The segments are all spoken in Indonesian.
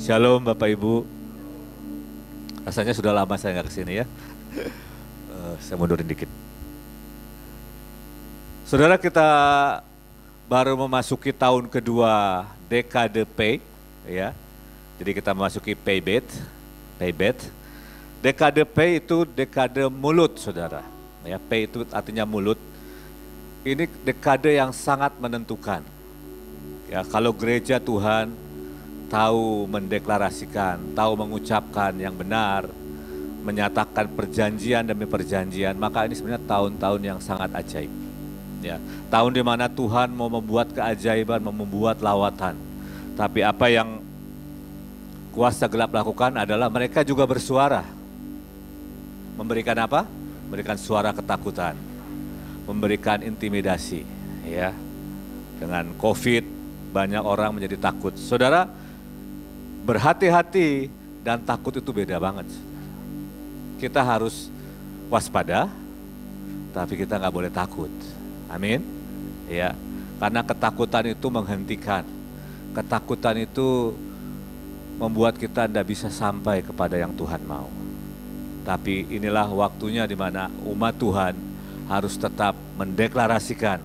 Shalom Bapak Ibu. Rasanya sudah lama saya nggak kesini ya. Saya mundurin dikit. Saudara, kita baru memasuki tahun kedua dekade Pay, ya. Jadi kita memasuki Payback. Dekade Pay itu dekade mulut, saudara. Ya, Pay itu artinya mulut. Ini dekade yang sangat menentukan. Ya, kalau gereja Tuhan tahu mendeklarasikan, tahu mengucapkan yang benar, menyatakan perjanjian demi perjanjian, maka ini sebenarnya tahun-tahun yang sangat ajaib. Ya, tahun di mana Tuhan mau membuat keajaiban, mau membuat lawatan. Tapi apa yang kuasa gelap lakukan adalah mereka juga bersuara. Memberikan apa? Memberikan suara ketakutan, memberikan intimidasi. Ya, dengan COVID banyak orang menjadi takut. Saudara, berhati-hati dan takut itu beda banget. Kita harus waspada, tapi kita nggak boleh takut. Amin. Ya, karena ketakutan itu menghentikan. Ketakutan itu membuat kita tidak bisa sampai kepada yang Tuhan mau. Tapi inilah waktunya di mana umat Tuhan harus tetap mendeklarasikan,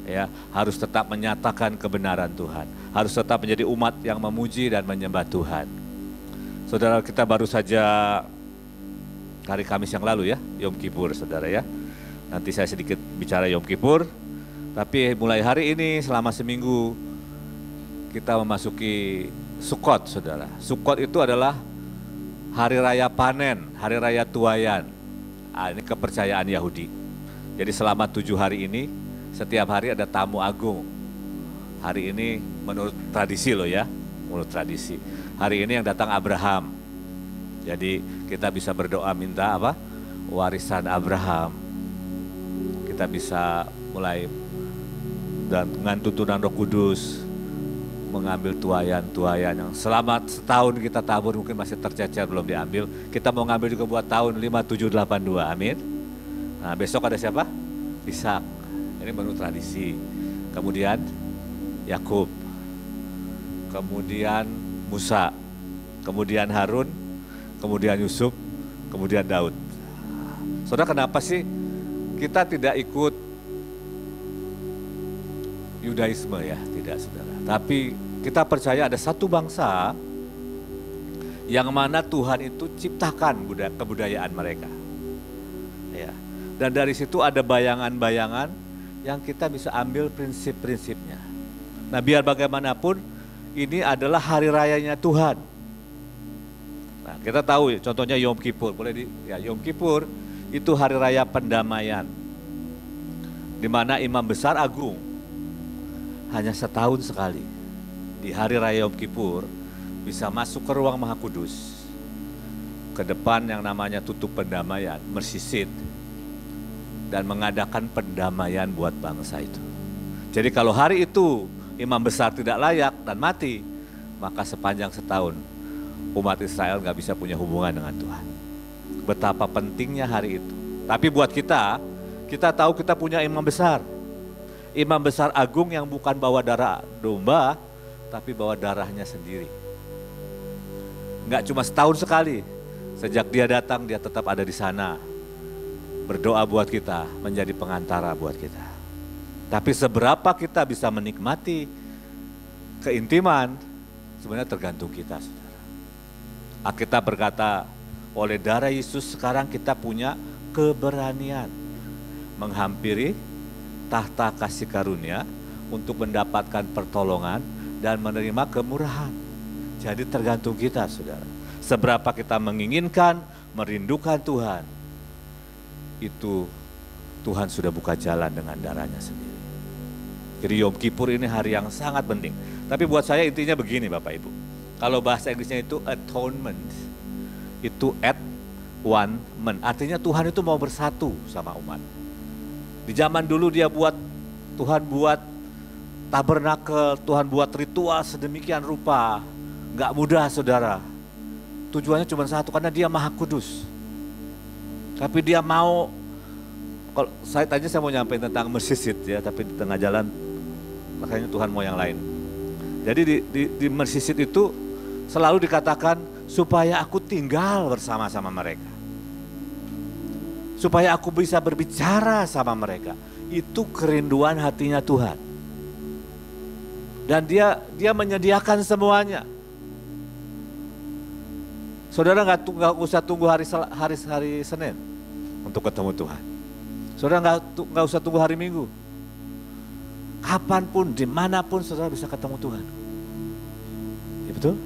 ya, harus tetap menyatakan kebenaran Tuhan, harus tetap menjadi umat yang memuji dan menyembah Tuhan. Saudara, kita baru saja hari Kamis yang lalu ya, Yom Kippur, saudara ya. Nanti saya sedikit bicara Yom Kippur, tapi mulai hari ini selama seminggu kita memasuki Sukkot, saudara. Sukkot itu adalah hari raya panen, hari raya tuayan. Ini kepercayaan Yahudi. Jadi selama 7 hari ini, setiap hari ada tamu agung. Hari ini menurut tradisi loh ya, menurut tradisi. Hari ini yang datang Abraham. Jadi kita bisa berdoa minta apa? Warisan Abraham. Kita bisa mulai dengan tuntunan Roh Kudus mengambil tuayan-tuayan yang selama setahun kita tabur mungkin masih tercecer belum diambil. Kita mau ngambil juga buat tahun 5782. Amin. Nah, besok ada siapa? Ishak. Ini menurut tradisi. Kemudian Yakub. Kemudian Musa. Kemudian Harun. Kemudian Yusuf. Kemudian Daud. Saudara, kenapa sih kita tidak ikut Yudaisme ya? Tidak, saudara. Tapi kita percaya ada satu bangsa yang mana Tuhan itu ciptakan kebudayaan mereka. Ya. Dan dari situ ada bayangan-bayangan yang kita bisa ambil prinsip-prinsipnya. Nah, biar bagaimanapun ini adalah hari rayanya Tuhan. Nah, kita tahu contohnya Yom Kippur, Yom Kippur itu hari raya pendamaian. Di mana imam besar agung hanya setahun sekali di hari raya Yom Kippur bisa masuk ke ruang Maha Kudus, ke depan yang namanya tutup pendamaian, Mercy Seat, dan mengadakan pendamaian buat bangsa itu. Jadi kalau hari itu imam besar tidak layak dan mati, maka sepanjang setahun umat Israel nggak bisa punya hubungan dengan Tuhan. Betapa pentingnya hari itu. Tapi buat kita tahu kita punya imam besar. Imam besar agung yang bukan bawa darah domba, tapi bawa darahnya sendiri. Nggak cuma setahun sekali. Sejak dia datang, dia tetap ada di sana. Berdoa buat kita, menjadi pengantara buat kita. Tapi seberapa kita bisa menikmati keintiman, sebenarnya tergantung kita, saudara. Alkitab berkata, oleh darah Yesus sekarang kita punya keberanian menghampiri tahta kasih karunia untuk mendapatkan pertolongan dan menerima kemurahan. Jadi tergantung kita, saudara. Seberapa kita menginginkan, merindukan Tuhan, itu Tuhan sudah buka jalan dengan darahnya sendiri. Jadi Yom Kippur ini hari yang sangat penting. Tapi buat saya intinya begini Bapak Ibu. Kalau bahasa Inggrisnya itu atonement, itu at one man. Artinya Tuhan itu mau bersatu sama umat. Di zaman dulu Tuhan buat tabernakel, Tuhan buat ritual sedemikian rupa. Gak mudah, saudara. Tujuannya cuma satu, karena dia Maha Kudus. Tapi dia mau, kalau saya mau nyampein tentang Mercy Seat ya, tapi di tengah jalan makanya Tuhan mau yang lain. Jadi di Mercy Seat itu selalu dikatakan supaya aku tinggal bersama-sama mereka. Supaya aku bisa berbicara sama mereka. Itu kerinduan hatinya Tuhan. Dan dia menyediakan semuanya. Saudara nggak usah tunggu hari Senin untuk ketemu Tuhan. Saudara nggak usah tunggu hari Minggu. Kapanpun, dimanapun saudara bisa ketemu Tuhan. Ya betul?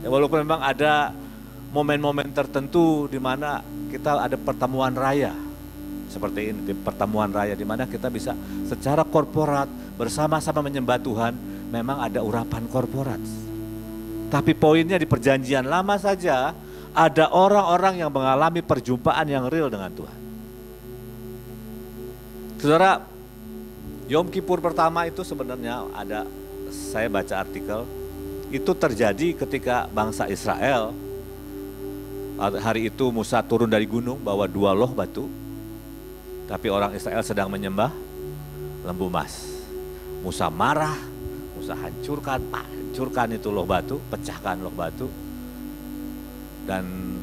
Ya, walaupun memang ada momen-momen tertentu di mana kita ada pertemuan raya. Seperti ini, di pertemuan raya di mana kita bisa secara korporat bersama-sama menyembah Tuhan, memang ada urapan korporat. Tapi poinnya di perjanjian lama saja, ada orang-orang yang mengalami perjumpaan yang real dengan Tuhan. Saudara, Yom Kippur pertama itu sebenarnya ada, saya baca artikel, itu terjadi ketika bangsa Israel, hari itu Musa turun dari gunung bawa 2 loh batu, tapi orang Israel sedang menyembah lembu emas. Musa marah, Musa hancurkan itu loh batu, pecahkan loh batu. Dan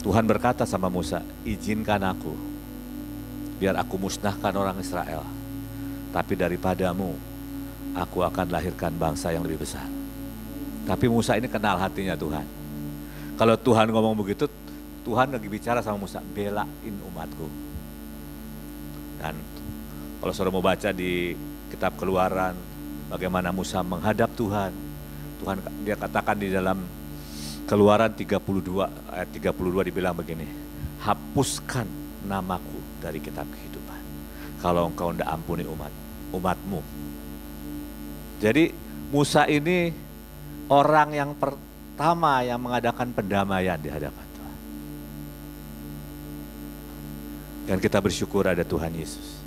Tuhan berkata sama Musa, izinkan aku, biar aku musnahkan orang Israel. Tapi daripadamu, aku akan lahirkan bangsa yang lebih besar. Tapi Musa ini kenal hatinya Tuhan. Kalau Tuhan ngomong begitu, Tuhan lagi bicara sama Musa, belain umatku. Dan kalau saudara mau baca di kitab Keluaran, bagaimana Musa menghadap Tuhan. Tuhan dia katakan di dalam Keluaran 32 ayat 32 dibilang begini, hapuskan namaku dari kitab kehidupan kalau engkau tidak ampuni umatmu. Jadi Musa ini orang yang pertama yang mengadakan pendamaian di hadapan Tuhan. Dan kita bersyukur ada Tuhan Yesus.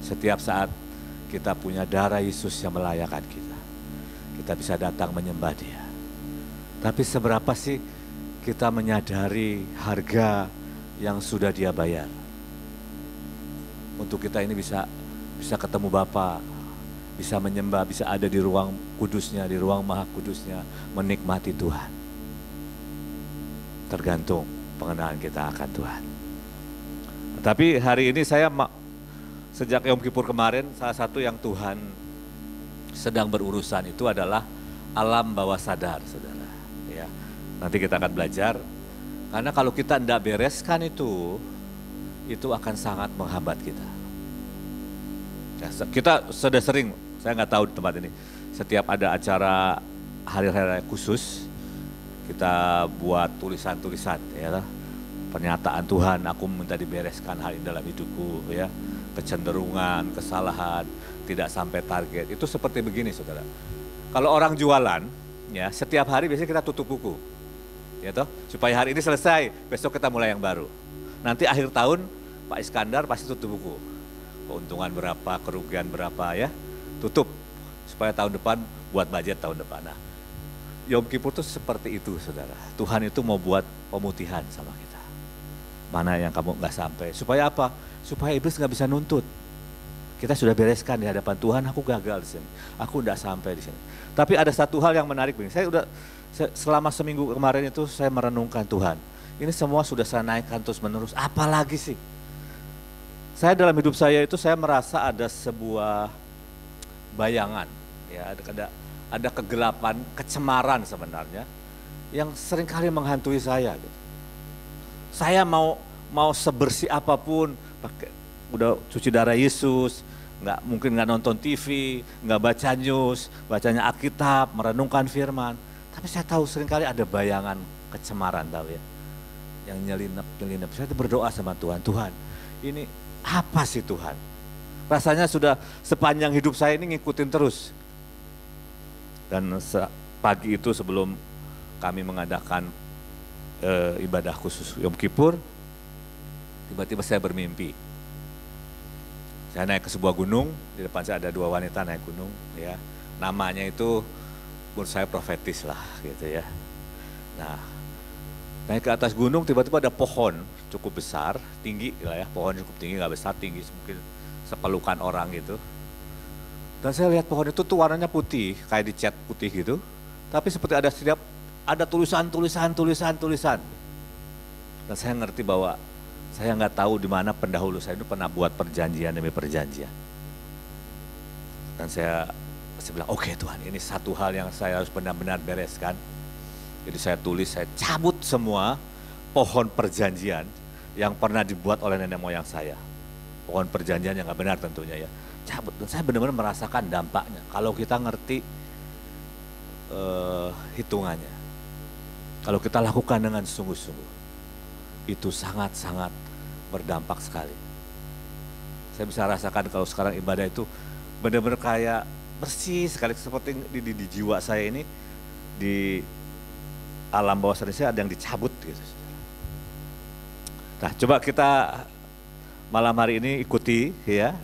Setiap saat kita punya darah Yesus yang melayakkan kita bisa datang menyembah Dia. Tapi seberapa sih kita menyadari harga yang sudah Dia bayar untuk kita ini bisa ketemu Bapa, bisa menyembah, bisa ada di ruang kudusnya, di ruang maha kudusnya, menikmati Tuhan. Tergantung pengenalan kita akan Tuhan. Tapi hari ini saya sejak Yom Kippur kemarin, salah satu yang Tuhan sedang berurusan itu adalah alam bawah sadar, saudara. Ya, nanti kita akan belajar, karena kalau kita tidak bereskan itu akan sangat menghambat kita. Ya, kita sudah sering, saya nggak tahu di tempat ini, setiap ada acara hari-hari khusus, kita buat tulisan-tulisan, ya, pernyataan Tuhan, aku minta dibereskan hal ini dalam hidupku, ya, kecenderungan, kesalahan, tidak sampai target. Itu seperti begini, saudara. Kalau orang jualan, ya, setiap hari biasanya kita tutup buku, ya toh, supaya hari ini selesai, besok kita mulai yang baru. Nanti akhir tahun Pak Iskandar pasti tutup buku, keuntungan berapa, kerugian berapa, ya, tutup supaya tahun depan buat budget tahun depan. Nah, Yom Kippur itu seperti itu, saudara. Tuhan itu mau buat pemutihan sama kita. Mana yang kamu nggak sampai? Supaya apa? Supaya iblis nggak bisa nuntut. Kita sudah bereskan di hadapan Tuhan, aku gagal di sini, aku tidak sampai di sini. Tapi ada satu hal yang menarik, selama seminggu kemarin itu saya merenungkan Tuhan. Ini semua sudah saya naikkan terus menerus, apalagi sih? Saya dalam hidup saya itu saya merasa ada sebuah bayangan, ya, ada kegelapan, kecemaran sebenarnya yang seringkali menghantui saya. Gitu. Saya mau sebersih apapun, udah cuci darah Yesus, mungkin nggak nonton TV, nggak baca news, bacanya Alkitab, merenungkan firman. Tapi saya tahu seringkali ada bayangan kecemaran, tahu ya, yang nyelinap. Saya berdoa sama Tuhan, Tuhan, ini apa sih Tuhan? Rasanya sudah sepanjang hidup saya ini ngikutin terus. Dan pagi itu sebelum kami mengadakan ibadah khusus Yom Kippur, tiba-tiba saya bermimpi. Saya naik ke sebuah gunung, di depan saya ada 2 wanita naik gunung, ya. Namanya itu menurut saya profetis lah, gitu ya. Nah, naik ke atas gunung, tiba-tiba ada pohon cukup besar, tinggi lah ya, pohon cukup tinggi, nggak besar, tinggi mungkin sepelukan orang gitu. Dan saya lihat pohon itu tuh warnanya putih, kayak dicat putih gitu, Tapi seperti ada tulisan. Dan saya ngerti bahwa saya nggak tahu di mana pendahulu saya itu pernah buat perjanjian demi perjanjian. Dan saya bilang, oke Tuhan, ini satu hal yang saya harus benar-benar bereskan. Jadi saya tulis, saya cabut semua pohon perjanjian yang pernah dibuat oleh nenek moyang saya. Pohon perjanjian yang nggak benar tentunya ya. Cabut, dan saya benar-benar merasakan dampaknya. Kalau kita ngerti hitungannya, kalau kita lakukan dengan sungguh-sungguh, itu sangat-sangat berdampak sekali. Saya bisa rasakan kalau sekarang ibadah itu benar-benar kayak bersih sekali, seperti di jiwa saya ini, di alam bawah sadar saya ada yang dicabut gitu. Nah, coba kita malam hari ini ikuti ya,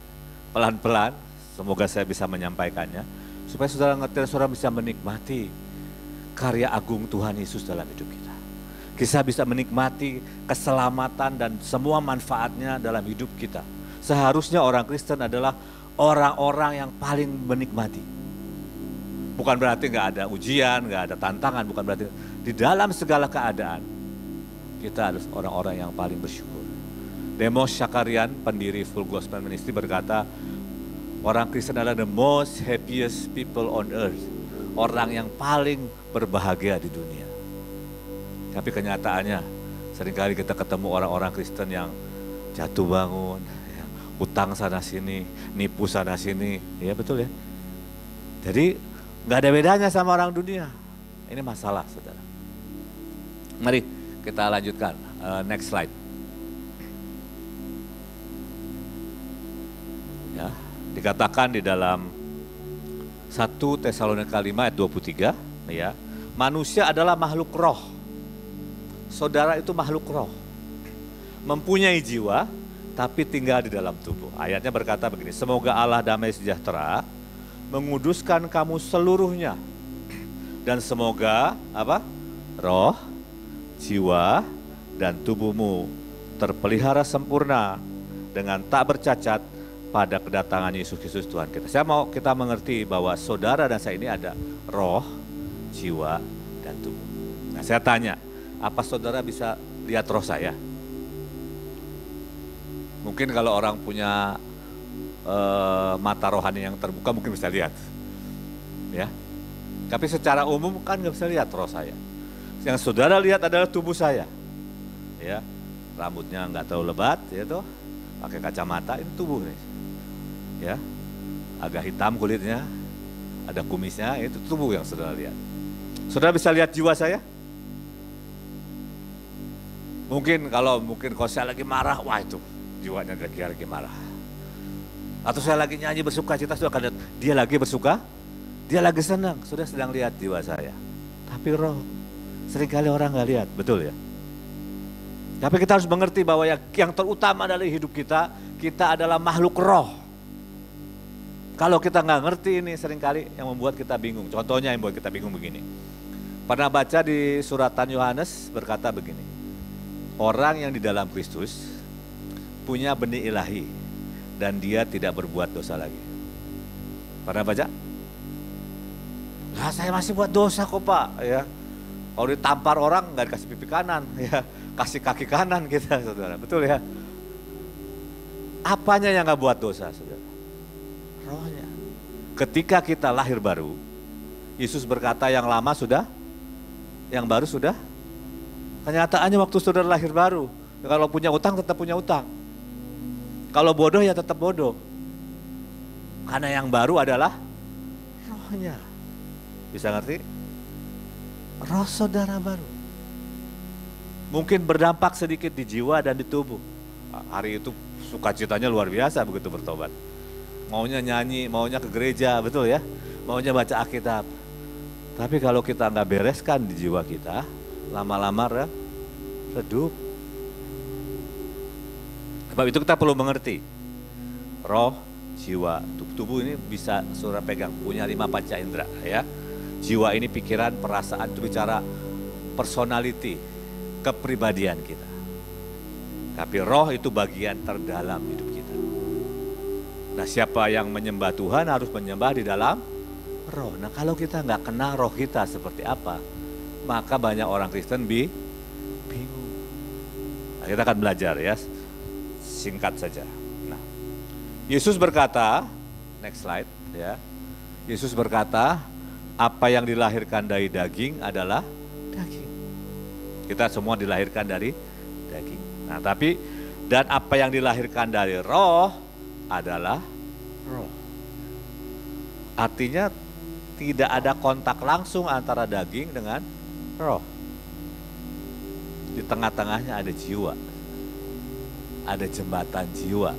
pelan-pelan, semoga saya bisa menyampaikannya, supaya saudara ngerti dan saudara bisa menikmati karya agung Tuhan Yesus dalam hidup kita. Kita bisa menikmati keselamatan dan semua manfaatnya dalam hidup kita. Seharusnya orang Kristen adalah orang-orang yang paling menikmati. Bukan berarti nggak ada ujian, nggak ada tantangan, bukan berarti di dalam segala keadaan kita adalah orang-orang yang paling bersyukur. Demos Syakarian, pendiri Full Gospel Ministry berkata, orang Kristen adalah the most happiest people on earth. Orang yang paling berbahagia di dunia. Tapi kenyataannya seringkali kita ketemu orang-orang Kristen yang jatuh bangun, ya, utang sana sini, nipu sana sini, ya betul ya. Jadi nggak ada bedanya sama orang dunia. Ini masalah, saudara. Mari kita lanjutkan, next slide. Ya, dikatakan di dalam 1 Tesalonika 5 ayat 23, ya, manusia adalah makhluk roh. Saudara itu makhluk roh, mempunyai jiwa, tapi tinggal di dalam tubuh. Ayatnya berkata begini, semoga Allah damai sejahtera menguduskan kamu seluruhnya, dan semoga apa? Roh, jiwa, dan tubuhmu terpelihara sempurna dengan tak bercacat pada kedatangan Yesus Kristus Tuhan kita. Saya mau kita mengerti bahwa saudara dan saya ini ada roh, jiwa, dan tubuh. Nah, saya tanya, apa saudara bisa lihat roh saya? Mungkin kalau orang punya mata rohani yang terbuka mungkin bisa lihat, ya. Tapi secara umum kan nggak bisa lihat roh saya. Yang saudara lihat adalah tubuh saya, ya. Rambutnya nggak terlalu lebat, ya toh. Pakai kacamata, ini tubuh nih, ya. Agak hitam kulitnya, ada kumisnya, itu tubuh yang saudara lihat. Saudara bisa lihat jiwa saya? Mungkin kalau saya lagi marah, wah itu jiwanya lagi marah. Atau saya lagi nyanyi bersuka cita, sudah akan lihat dia lagi bersuka, dia lagi senang, sudah sedang lihat jiwa saya. Tapi roh, seringkali orang nggak lihat, betul ya? Tapi kita harus mengerti bahwa yang terutama dari hidup kita adalah makhluk roh. Kalau kita nggak ngerti ini seringkali yang membuat kita bingung. Contohnya yang membuat kita bingung begini. Pernah baca di suratan Yohanes berkata begini. Orang yang di dalam Kristus punya benih ilahi dan dia tidak berbuat dosa lagi. Pernah baca? Lah saya masih buat dosa kok Pak, ya. Kalau ditampar orang nggak dikasih pipi kanan, ya kasih kaki kanan kita, saudara. Betul ya? Apanya yang nggak buat dosa, saudara? Rohnya. Ketika kita lahir baru, Yesus berkata yang lama sudah, yang baru sudah. Kenyataannya waktu saudara lahir baru, ya kalau punya utang tetap punya utang. Kalau bodoh ya tetap bodoh. Karena yang baru adalah rohnya. Bisa ngerti? Roh saudara baru. Mungkin berdampak sedikit di jiwa dan di tubuh. Hari itu sukacitanya luar biasa begitu bertobat. Maunya nyanyi, maunya ke gereja, betul ya? Maunya baca Alkitab. Tapi kalau kita nggak bereskan di jiwa kita, lama-lama redup. Sebab itu kita perlu mengerti. Roh, jiwa, tubuh ini bisa saudara pegang, punya 5 panca indera ya. Jiwa ini pikiran, perasaan, itu bicara personality, kepribadian kita. Tapi roh itu bagian terdalam hidup kita. Nah, siapa yang menyembah Tuhan harus menyembah di dalam roh. Nah kalau kita nggak kenal roh kita seperti apa, maka banyak orang Kristen bingung. Nah, kita akan belajar ya, singkat saja. Nah, Yesus berkata, next slide ya. Yesus berkata, apa yang dilahirkan dari daging adalah daging. Kita semua dilahirkan dari daging. Nah, tapi dan apa yang dilahirkan dari roh adalah roh. Artinya tidak ada kontak langsung antara daging dengan roh. Di tengah-tengahnya ada jiwa. Ada jembatan jiwa.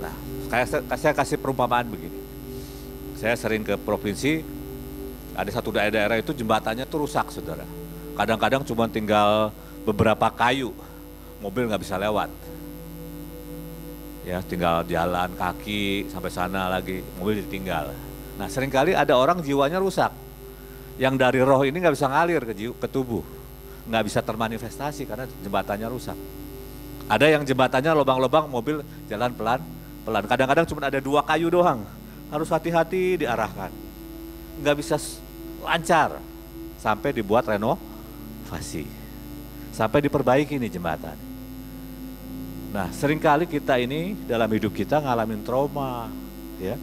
Nah, saya kasih perumpamaan begini. Saya sering ke provinsi, ada satu daerah itu jembatannya tuh rusak, saudara. Kadang-kadang cuma tinggal beberapa kayu, mobil nggak bisa lewat. Ya, tinggal jalan kaki sampai sana lagi, mobil ditinggal. Nah, seringkali ada orang jiwanya rusak, yang dari roh ini nggak bisa ngalir ke tubuh, nggak bisa termanifestasi karena jembatannya rusak. Ada yang jembatannya lubang-lubang, mobil jalan pelan-pelan. Kadang-kadang cuma ada 2 kayu doang, harus hati-hati diarahkan. Nggak bisa lancar sampai dibuat renovasi, sampai diperbaiki nih jembatan. Nah, seringkali kita ini dalam hidup kita ngalamin trauma, ya,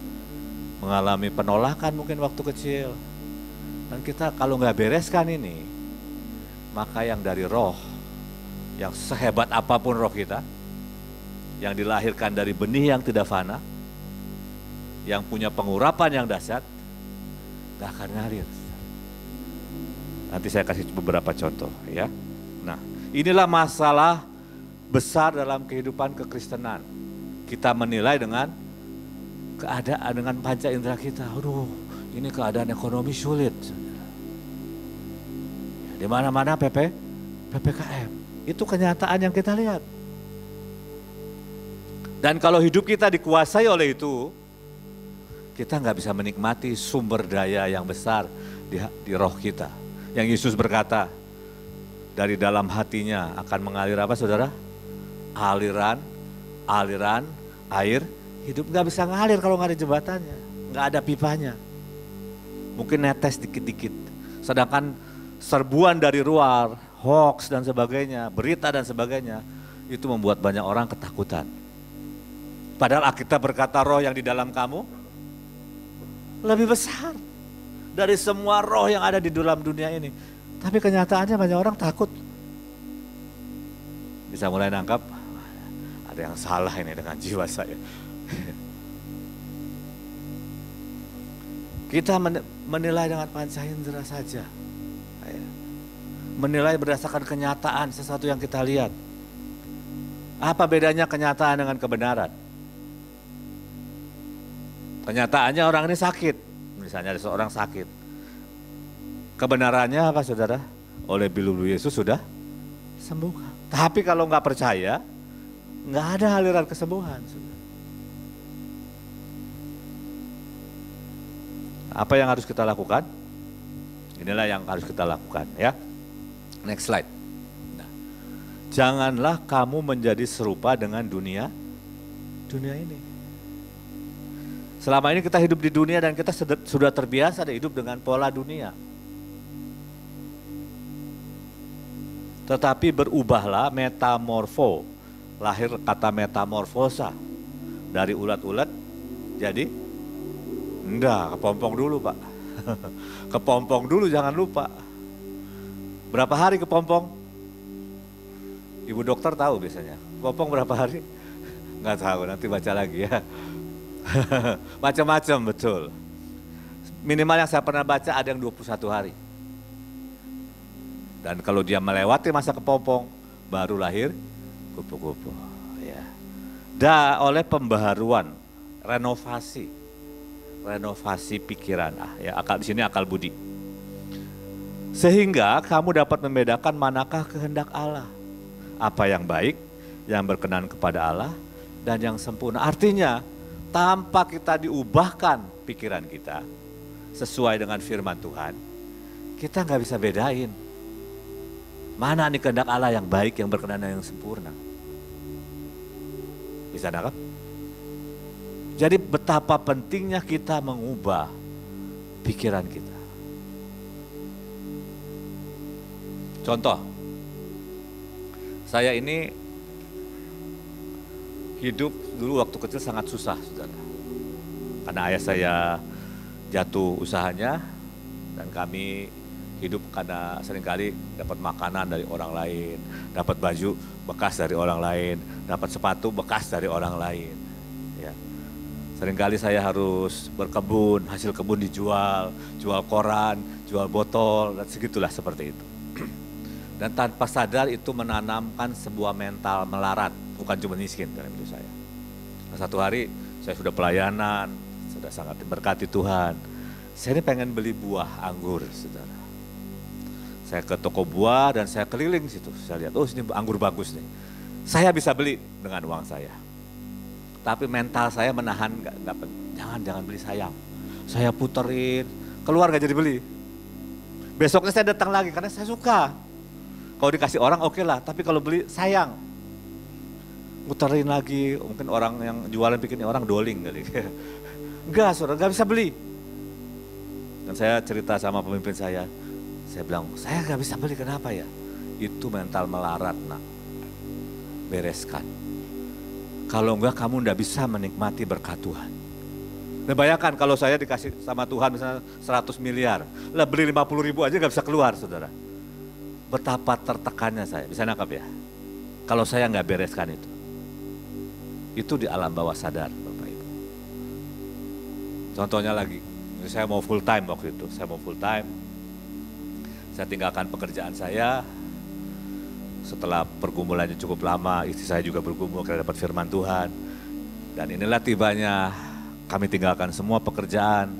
mengalami penolakan mungkin waktu kecil. Dan kita kalau nggak bereskan ini, maka yang dari roh, yang sehebat apapun roh kita, yang dilahirkan dari benih yang tidak fana, yang punya pengurapan yang dahsyat, nggak akan ngalir. Nanti saya kasih beberapa contoh ya. Nah, inilah masalah besar dalam kehidupan kekristenan. Kita menilai dengan keadaan, dengan panca indera kita. Aduh, ini keadaan ekonomi sulit. Di mana-mana PPKM. Itu kenyataan yang kita lihat. Dan kalau hidup kita dikuasai oleh itu, kita nggak bisa menikmati sumber daya yang besar di roh kita. Yang Yesus berkata, dari dalam hatinya akan mengalir apa, saudara? Aliran air hidup. Nggak bisa ngalir kalau nggak ada jembatannya, nggak ada pipanya. Mungkin netes dikit-dikit. Sedangkan serbuan dari luar, hoax dan sebagainya, berita dan sebagainya, itu membuat banyak orang ketakutan. Padahal Alkitab berkata roh yang di dalam kamu lebih besar dari semua roh yang ada di dalam dunia ini. Tapi kenyataannya banyak orang takut. Bisa mulai nangkap, ada yang salah ini dengan jiwa saya. Kita menilai dengan panca indera saja. Menilai berdasarkan kenyataan sesuatu yang kita lihat. Apa bedanya kenyataan dengan kebenaran? Kenyataannya orang ini sakit, misalnya ada seorang sakit. Kebenarannya apa, saudara? Oleh bilulu Yesus sudah sembuhkan. Tapi kalau nggak percaya, nggak ada aliran kesembuhan. Saudara. Apa yang harus kita lakukan? Inilah yang harus kita lakukan ya. Next slide. Nah, janganlah kamu menjadi serupa dengan dunia ini. Selama ini kita hidup di dunia dan kita sudah terbiasa hidup dengan pola dunia. Tetapi berubahlah, metamorfo. Lahir kata metamorfosa. Dari ulat-ulat jadi kepompong dulu, Pak. Kepompong dulu, jangan lupa. Berapa hari kepompong? Ibu dokter tahu biasanya. Kepompong berapa hari? Nggak tahu, nanti baca lagi ya. Macam-macam, betul. Minimal yang saya pernah baca ada yang 21 hari. Dan kalau dia melewati masa kepompong, baru lahir kupu-kupu. Ya. Oleh pembaharuan, renovasi pikiran, ya, di sini akal budi. Sehingga kamu dapat membedakan manakah kehendak Allah. Apa yang baik, yang berkenan kepada Allah, dan yang sempurna. Artinya, tanpa kita diubahkan pikiran kita, sesuai dengan firman Tuhan, kita nggak bisa bedain. Mana nih kehendak Allah yang baik, yang berkenan, dan yang sempurna. Bisa nangkap? Jadi betapa pentingnya kita mengubah pikiran kita. Contoh, saya ini hidup dulu waktu kecil sangat susah, saudara. Karena ayah saya jatuh usahanya, dan kami hidup karena seringkali dapat makanan dari orang lain, dapat baju bekas dari orang lain, dapat sepatu bekas dari orang lain. Ya. Seringkali saya harus berkebun, hasil kebun dijual, jual koran, jual botol, dan segitulah seperti itu. Dan tanpa sadar itu menanamkan sebuah mental melarat, bukan cuma miskin dalam hidup saya. Nah, satu hari saya sudah pelayanan, sudah sangat diberkati Tuhan. Saya ini pengen beli buah anggur, saudara. Saya ke toko buah dan saya keliling situ. Saya lihat, oh sini anggur bagus nih. Saya bisa beli dengan uang saya. Tapi mental saya menahan, jangan beli sayang. Saya puterin, keluar gak jadi beli. Besoknya saya datang lagi karena saya suka. Kalau dikasih orang oke lah, tapi kalau beli sayang. Muterin lagi, mungkin orang yang jualan bikin orang doling kali. Enggak, saudara, gak bisa beli. Dan saya cerita sama pemimpin saya bilang, saya gak bisa beli, kenapa ya? Itu mental melarat, nak. Bereskan. Kalau enggak kamu enggak bisa menikmati berkat Tuhan. Dan bayangkan kalau saya dikasih sama Tuhan misalnya 100 miliar, lah beli 50 ribu aja gak bisa keluar, saudara. Betapa tertekannya saya, bisa nangkap ya? Kalau saya nggak bereskan itu di alam bawah sadar, Bapak Ibu. Contohnya lagi, saya mau full time waktu itu, saya tinggalkan pekerjaan saya, setelah pergumulannya cukup lama, istri saya juga bergumul karena dapat firman Tuhan, dan inilah tibanya kami tinggalkan semua pekerjaan,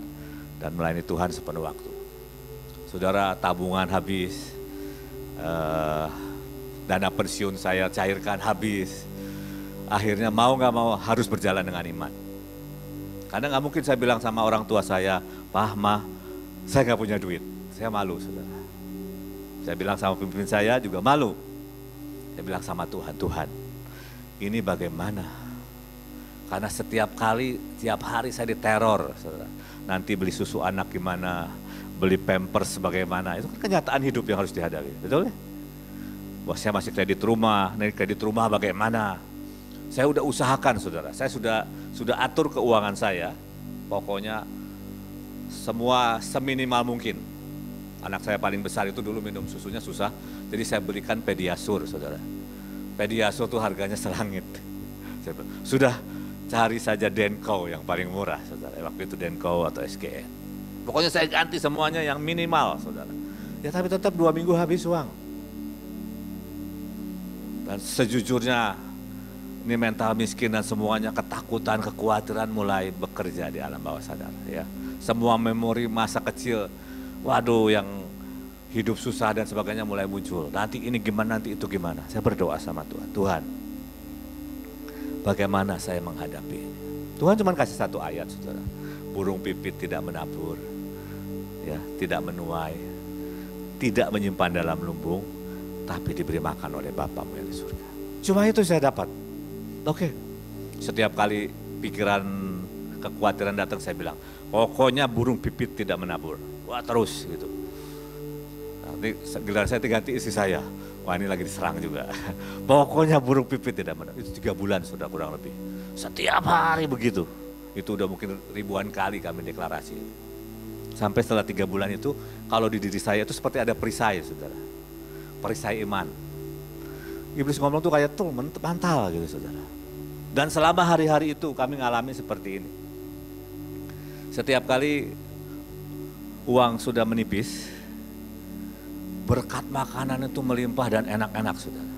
dan melayani Tuhan sepenuh waktu. Saudara, tabungan habis, dana pensiun saya cairkan habis. Akhirnya mau gak mau harus berjalan dengan iman. Karena gak mungkin saya bilang sama orang tua saya, Pak, Ma, saya gak punya duit. Saya malu, saudara. Saya bilang sama pemimpin saya juga malu. Saya bilang sama Tuhan, Tuhan, ini bagaimana? Karena setiap hari saya diteror, saudara. Nanti beli susu anak gimana, beli pampers bagaimana, itu kan kenyataan hidup yang harus dihadapi, betul ya? Wah, saya masih kredit rumah bagaimana? Saya udah usahakan, saudara, saya sudah atur keuangan saya, pokoknya semua seminimal mungkin. Anak saya paling besar itu dulu minum susunya susah, jadi saya berikan Pediasure, saudara. Pediasure tuh harganya selangit. Sudah cari saja Denko yang paling murah, saudara. Waktu itu Denko atau SGN. Pokoknya saya ganti semuanya yang minimal, saudara. Ya tapi tetap 2 minggu habis uang. Dan sejujurnya, ini mental miskin dan semuanya ketakutan, kekhawatiran mulai bekerja di alam bawah sadar. Ya, semua memori masa kecil, waduh yang hidup susah dan sebagainya mulai muncul. Nanti ini gimana, nanti itu gimana. Saya berdoa sama Tuhan, Tuhan, bagaimana saya menghadapi ini? Tuhan cuma kasih satu ayat, saudara. Burung pipit tidak menabur, ya, tidak menuai, tidak menyimpan dalam lumbung, tapi diberi makan oleh Bapamu yang di surga. Cuma itu saya dapat. Oke. Setiap kali pikiran kekhawatiran datang saya bilang, pokoknya burung pipit tidak menabur. Wah terus gitu. Nanti giliran saya ganti istri saya. Wah ini lagi diserang juga. Pokoknya burung pipit tidak menabur. Itu 3 bulan sudah kurang lebih. Setiap hari begitu. Itu udah mungkin ribuan kali kami deklarasi. Sampai setelah 3 bulan itu, kalau di diri saya itu seperti ada perisai, saudara. Perisai iman. Iblis ngomong tuh kayak tuh mantal gitu, saudara. Dan selama hari-hari itu kami ngalami seperti ini. Setiap kali uang sudah menipis, berkat makanan itu melimpah dan enak-enak, saudara.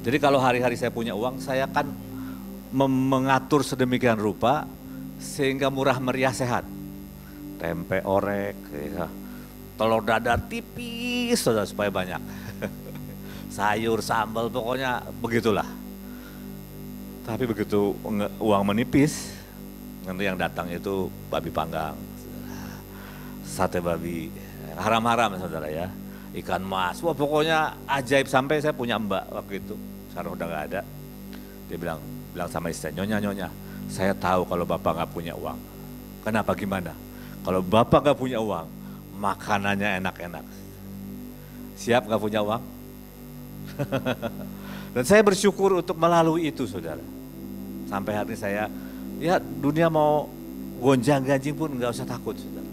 Jadi kalau hari-hari saya punya uang, saya akan mengatur sedemikian rupa sehingga murah meriah sehat. Tempe orek, ya. Telur dadar tipis, saudara, supaya banyak. Sayur, sambal, pokoknya begitulah. Tapi begitu uang menipis, nanti yang datang itu babi panggang, sate babi, haram-haram saudara ya, ikan mas, wah pokoknya ajaib. Sampai saya punya mbak waktu itu, sekarang udah gak ada. Dia bilang sama istri, nyonya, saya tahu kalau bapak gak punya uang. Kenapa, gimana? Kalau Bapak nggak punya uang, makanannya enak-enak. Siap nggak punya uang? Dan saya bersyukur untuk melalui itu, saudara. Sampai hari ini saya, ya dunia mau gonjang-ganjing pun nggak usah takut, saudara.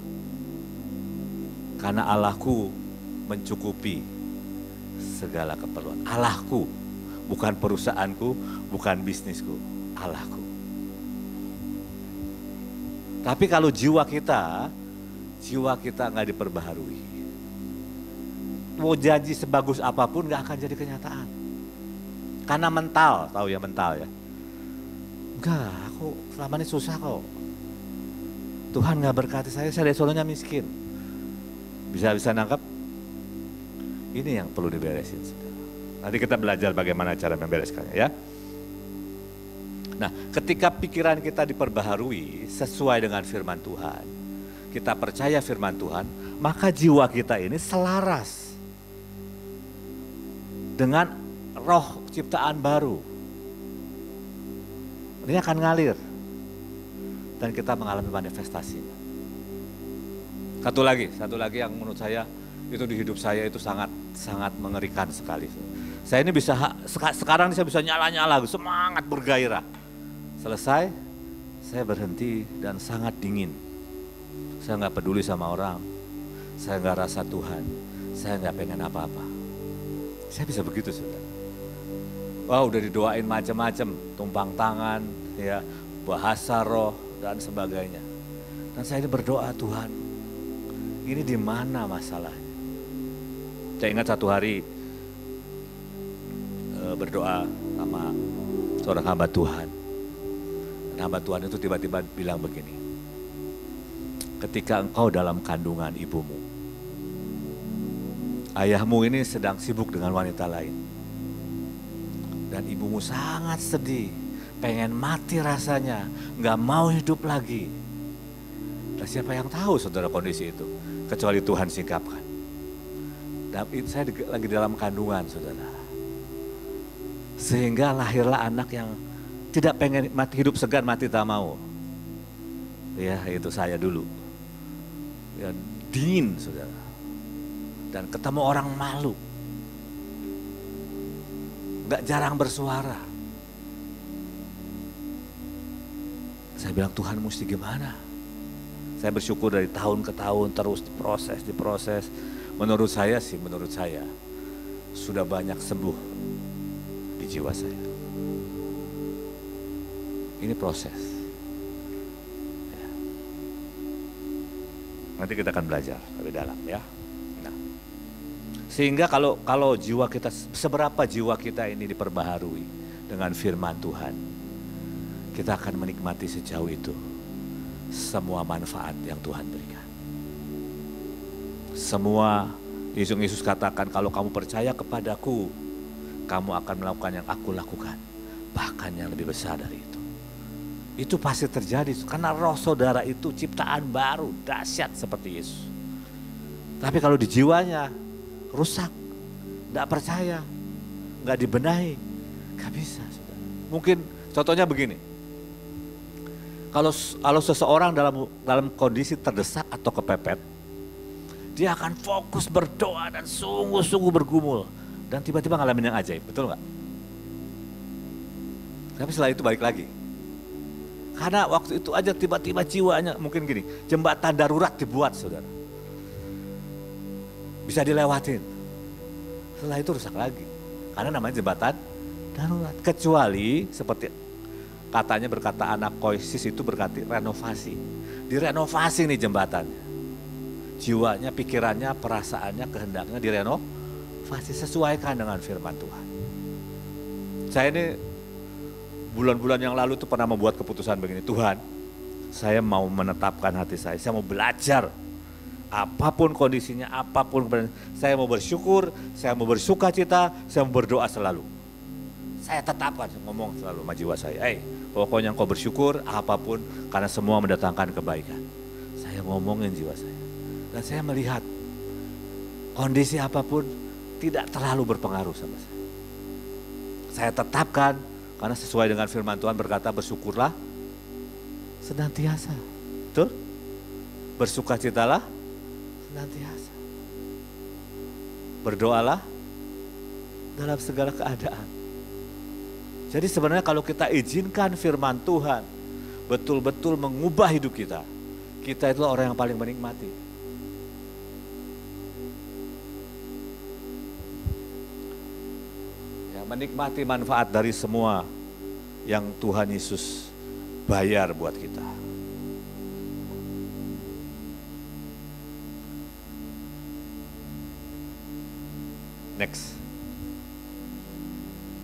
Karena Allahku mencukupi segala keperluan. Allahku, bukan perusahaanku, bukan bisnisku, Allahku. Tapi kalau jiwa kita nggak diperbaharui, mau janji sebagus apapun nggak akan jadi kenyataan. Karena mental, tahu ya mental ya. Enggak, aku selama ini susah kok. Tuhan nggak berkati saya dari solonya miskin. Bisa nangkap? Ini yang perlu diberesin. Nanti kita belajar bagaimana cara membereskannya ya. Nah, ketika pikiran kita diperbaharui sesuai dengan firman Tuhan, kita percaya firman Tuhan, maka jiwa kita ini selaras dengan roh ciptaan baru. Ini akan ngalir dan kita mengalami manifestasi. Satu lagi yang menurut saya itu di hidup saya itu sangat mengerikan sekali. Saya ini sekarang saya bisa nyala-nyala, semangat bergairah. Selesai, saya berhenti dan sangat dingin. Saya nggak peduli sama orang, saya nggak rasa Tuhan, saya nggak pengen apa-apa. Saya bisa begitu, saudara. Wah, udah didoain macam-macam, tumpang tangan, ya, bahasa roh dan sebagainya. Dan saya ini berdoa, Tuhan, ini di mana masalahnya? Saya ingat satu hari berdoa sama seorang hamba Tuhan. Dan hamba Tuhan itu tiba-tiba bilang begini, ketika engkau dalam kandungan ibumu, ayahmu ini sedang sibuk dengan wanita lain. Dan ibumu sangat sedih, pengen mati rasanya, gak mau hidup lagi. Dan siapa yang tahu saudara kondisi itu, kecuali Tuhan singkapkan. Dan saya lagi dalam kandungan, saudara. Sehingga lahirlah anak yang tidak pengen mati, hidup segan mati tak mau. Ya, itu saya dulu. Ya, dingin, saudara. Dan ketemu orang malu. Gak jarang bersuara. Saya bilang, Tuhan mesti gimana? Saya bersyukur dari tahun ke tahun terus diproses. Menurut saya sudah banyak sembuh di jiwa saya. Ini proses. Ya. Nanti kita akan belajar lebih dalam ya. Nah, sehingga kalau jiwa kita, seberapa jiwa kita ini diperbaharui dengan firman Tuhan, kita akan menikmati sejauh itu semua manfaat yang Tuhan berikan. Semua, Yesus katakan, kalau kamu percaya kepadaku, kamu akan melakukan yang aku lakukan, bahkan yang lebih besar dari itu. Itu pasti terjadi, karena roh saudara itu ciptaan baru, dahsyat seperti Yesus. Tapi kalau di jiwanya rusak, gak percaya, gak dibenahi, gak bisa. Saudara. Mungkin contohnya begini, kalau seseorang dalam kondisi terdesak atau kepepet, dia akan fokus berdoa dan sungguh-sungguh bergumul. Dan tiba-tiba ngalamin yang ajaib, betul gak? Tapi setelah itu balik lagi. Karena waktu itu aja tiba-tiba jiwanya mungkin gini, jembatan darurat dibuat, saudara. Bisa dilewatin. Setelah itu rusak lagi. Karena namanya jembatan darurat. Kecuali seperti katanya berkata anak Koisis itu berkati renovasi. Direnovasi nih jembatannya. Jiwanya, pikirannya, perasaannya, kehendaknya direnovasi, sesuaikan dengan firman Tuhan. Saya ini bulan-bulan yang lalu tuh pernah membuat keputusan begini, Tuhan, saya mau menetapkan hati saya mau belajar. Apapun kondisinya, apapun, saya mau bersyukur, saya mau bersuka cita, saya mau berdoa selalu. Saya tetapkan, ngomong selalu sama jiwa saya, pokoknya engkau bersyukur apapun, karena semua mendatangkan kebaikan. Saya ngomongin jiwa saya. Dan saya melihat kondisi apapun tidak terlalu berpengaruh sama saya. Saya tetapkan karena sesuai dengan firman Tuhan berkata bersyukurlah senantiasa. Betul? bersukacitalah senantiasa. Berdoalah dalam segala keadaan. Jadi sebenarnya kalau kita izinkan firman Tuhan betul-betul mengubah hidup kita, kita itulah orang yang paling menikmati. Ya, menikmati manfaat dari semua yang Tuhan Yesus bayar buat kita. Next.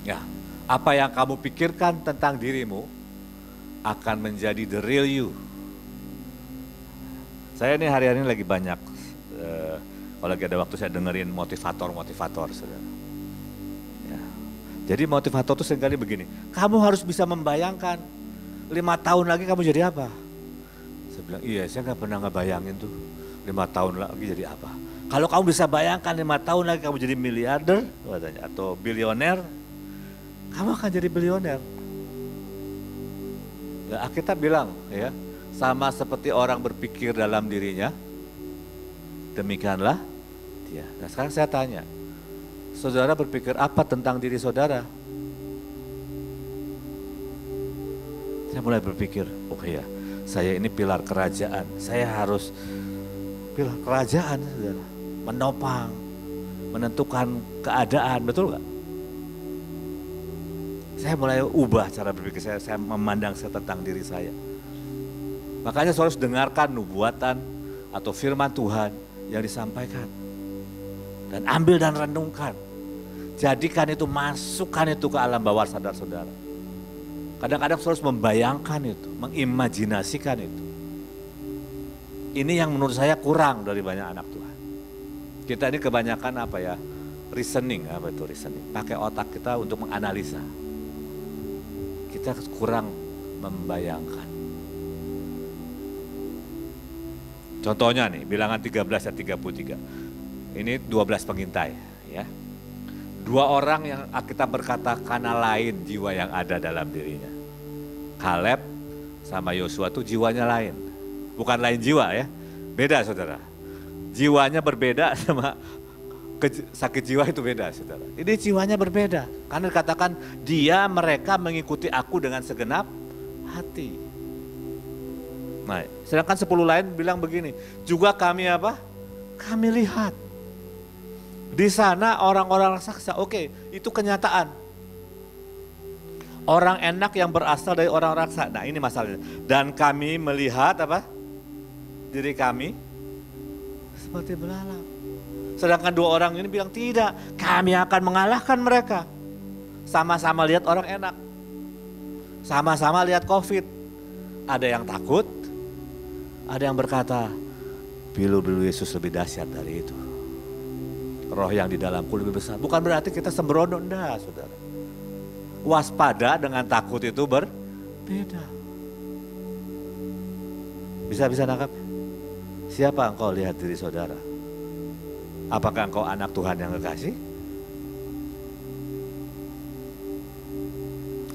Ya, apa yang kamu pikirkan tentang dirimu akan menjadi the real you. Saya ini hari-hari ini lagi banyak, kalau lagi ada waktu saya dengerin motivator, saudara. Ya. Jadi motivator itu seringkali begini, kamu harus bisa membayangkan 5 tahun lagi kamu jadi apa. Saya bilang, iya saya gak pernah ngebayangin tuh 5 tahun lagi jadi apa. Kalau kamu bisa bayangkan 5 tahun lagi kamu jadi miliarder katanya, atau bilioner, kamu akan jadi bilioner. Ya, Alkitab bilang ya, sama seperti orang berpikir dalam dirinya, demikianlah dia. Nah sekarang saya tanya, saudara berpikir apa tentang diri saudara? Saya mulai berpikir, oh iya, saya ini pilar kerajaan, saya harus pilar kerajaan, saudara, menopang, menentukan keadaan, betul gak? Saya mulai ubah cara berpikir saya memandang tentang diri saya. Makanya saudara harus dengarkan nubuatan atau firman Tuhan yang disampaikan. Dan ambil dan renungkan. Jadikan itu, masukkan itu ke alam bawah sadar saudara. Kadang-kadang saudara harus membayangkan itu, mengimajinasikan itu. Ini yang menurut saya kurang dari banyak anak Tuhan. Kita ini kebanyakan apa ya, reasoning, apa itu reasoning? Pakai otak kita untuk menganalisa. Kita kurang membayangkan. Contohnya nih, bilangan 13 ayat 33. Ini 12 pengintai ya. 2 orang yang kita berkata karena lain jiwa yang ada dalam dirinya. Kaleb sama Yosua tuh jiwanya lain. Bukan lain jiwa ya. Beda saudara. Jiwanya berbeda sama sakit jiwa itu beda saudara. Ini jiwanya berbeda. Karena dikatakan mereka mengikuti aku dengan segenap hati. Nah, sedangkan 10 lain bilang begini, juga kami apa? Kami lihat. Di sana orang-orang raksasa, oke, itu kenyataan. Orang enak yang berasal dari orang raksasa. Nah ini masalahnya. Dan kami melihat apa? Diri kami seperti belalang. Sedangkan 2 orang ini bilang tidak, kami akan mengalahkan mereka. Sama-sama lihat orang enak. Sama-sama lihat COVID. Ada yang takut, ada yang berkata, bilu-bilu Yesus lebih dahsyat dari itu. Roh yang di dalamku lebih besar. Bukan berarti kita sembrono, enggak saudara. Waspada dengan takut itu berbeda. Bisa nangkap? Siapa engkau lihat diri saudara? Apakah engkau anak Tuhan yang kekasih?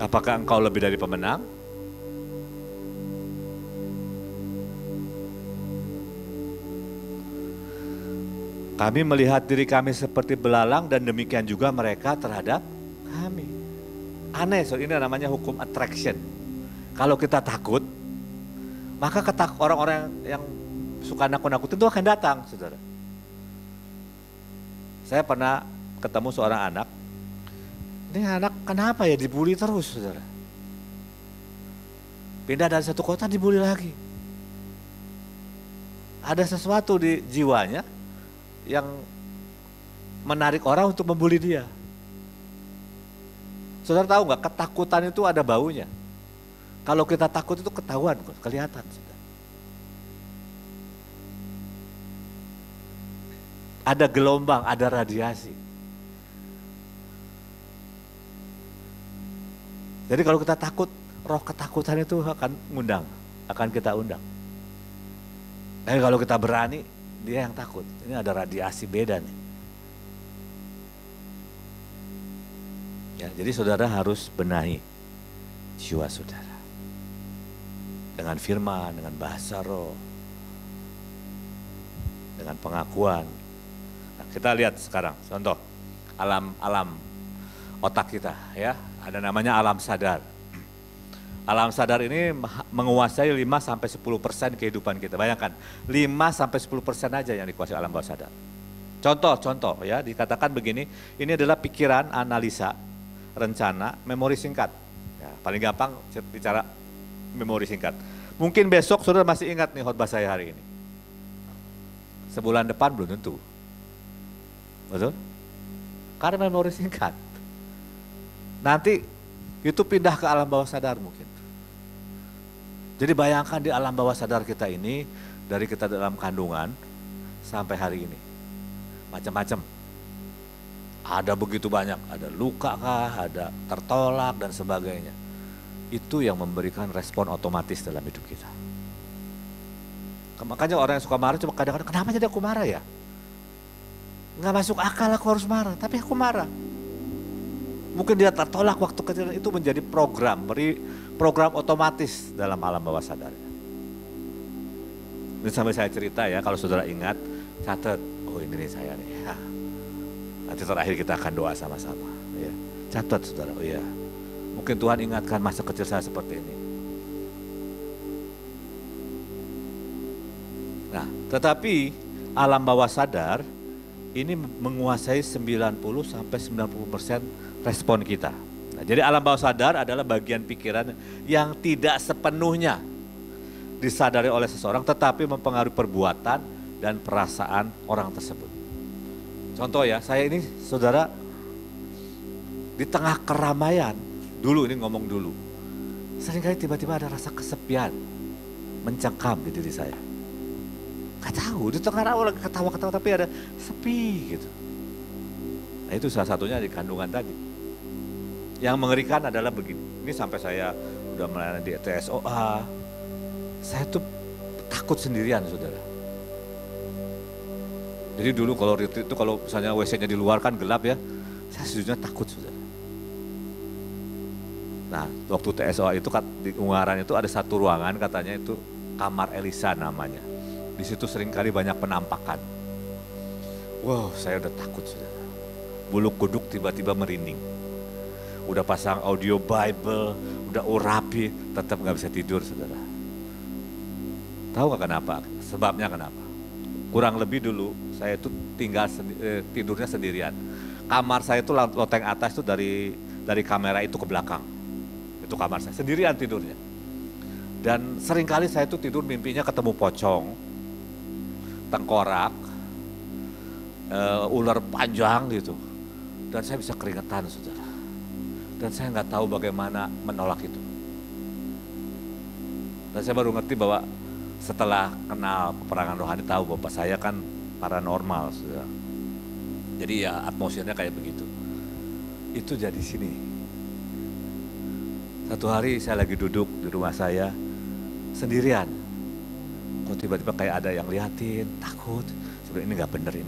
Apakah engkau lebih dari pemenang? Kami melihat diri kami seperti belalang dan demikian juga mereka terhadap kami. Aneh, so ini namanya hukum attraction. Kalau kita takut, maka orang-orang yang suka nakut-nakutin itu akan datang, saudara. Saya pernah ketemu seorang anak, ini anak kenapa ya dibully terus, saudara. Pindah dari satu kota dibully lagi. Ada sesuatu di jiwanya yang menarik orang untuk membuli dia. Saudara tahu nggak, ketakutan itu ada baunya. Kalau kita takut itu ketahuan, kelihatan. Saudara. Ada gelombang, ada radiasi. Jadi kalau kita takut, roh ketakutan itu akan kita undang. Tapi kalau kita berani, dia yang takut. Ini ada radiasi beda nih. Ya, jadi saudara harus benahi jiwa saudara. Dengan firman, dengan bahasa roh. dengan pengakuan. Nah, kita lihat sekarang contoh alam otak kita ya, ada namanya alam sadar. Alam sadar ini menguasai 5-10% kehidupan kita. Bayangkan 5-10% aja yang dikuasai alam bawah sadar. Contoh ya, dikatakan begini, ini adalah pikiran, analisa, rencana, memori singkat. Ya, paling gampang bicara memori singkat. Mungkin besok saudara masih ingat nih khotbah saya hari ini. Sebulan depan belum tentu. Betul? Karena memori singkat. Nanti itu pindah ke alam bawah sadar mungkin. Jadi bayangkan di alam bawah sadar kita ini, dari kita dalam kandungan sampai hari ini. Macam-macam. Ada begitu banyak, ada luka kah, ada tertolak dan sebagainya. Itu yang memberikan respon otomatis dalam hidup kita. Makanya orang yang suka marah cuma kadang-kadang, kenapa jadi aku marah ya? Nggak masuk akal aku harus marah, tapi aku marah. Mungkin dia tertolak waktu kecil, itu menjadi program otomatis dalam alam bawah sadar. Ini sampai saya cerita ya, kalau saudara ingat, catat, oh ini nih saya nih. Ya. Nanti terakhir kita akan doa sama-sama. Ya. Catat saudara, oh iya. Mungkin Tuhan ingatkan masa kecil saya seperti ini. Nah, tetapi alam bawah sadar ini menguasai 90-90% respon kita. Nah, jadi alam bawah sadar adalah bagian pikiran yang tidak sepenuhnya disadari oleh seseorang, tetapi mempengaruhi perbuatan dan perasaan orang tersebut. Contoh ya, saya ini saudara di tengah keramaian, dulu ini ngomong dulu, seringkali tiba-tiba ada rasa kesepian mencengkam di diri saya. Gak tahu, di tengah rawa lagi ketawa-ketawa tapi ada sepi gitu. Nah itu salah satunya di kandungan tadi. Yang mengerikan adalah begini, ini sampai saya udah melayani di TSOA, saya tuh takut sendirian saudara. Jadi dulu kalau retreat itu kalau misalnya WC-nya di luar kan gelap ya, saya sejujurnya takut saudara. Nah waktu TSOA itu di Ungaran itu ada satu ruangan katanya itu kamar Elisa namanya. Di situ seringkali banyak penampakan. Wow, saya udah takut saudara. Bulu kuduk tiba-tiba merinding. Udah pasang audio Bible, udah urapi, tetap gak bisa tidur saudara. Tahu gak kenapa? Sebabnya kenapa? Kurang lebih dulu saya itu tinggal tidurnya sendirian. Kamar saya itu loteng atas itu dari kamera itu ke belakang. Itu kamar saya, sendirian tidurnya. Dan seringkali saya itu tidur mimpinya ketemu pocong, tengkorak, ular panjang gitu. Dan saya bisa keringetan saudara. Dan saya nggak tahu bagaimana menolak itu. Dan saya baru ngerti bahwa setelah kenal peperangan rohani tahu bahwa saya kan paranormal saudara. Jadi ya atmosfernya kayak begitu. Itu jadi sini. Satu hari saya lagi duduk di rumah saya sendirian. Kok tiba-tiba kayak ada yang liatin, takut. Sebenarnya ini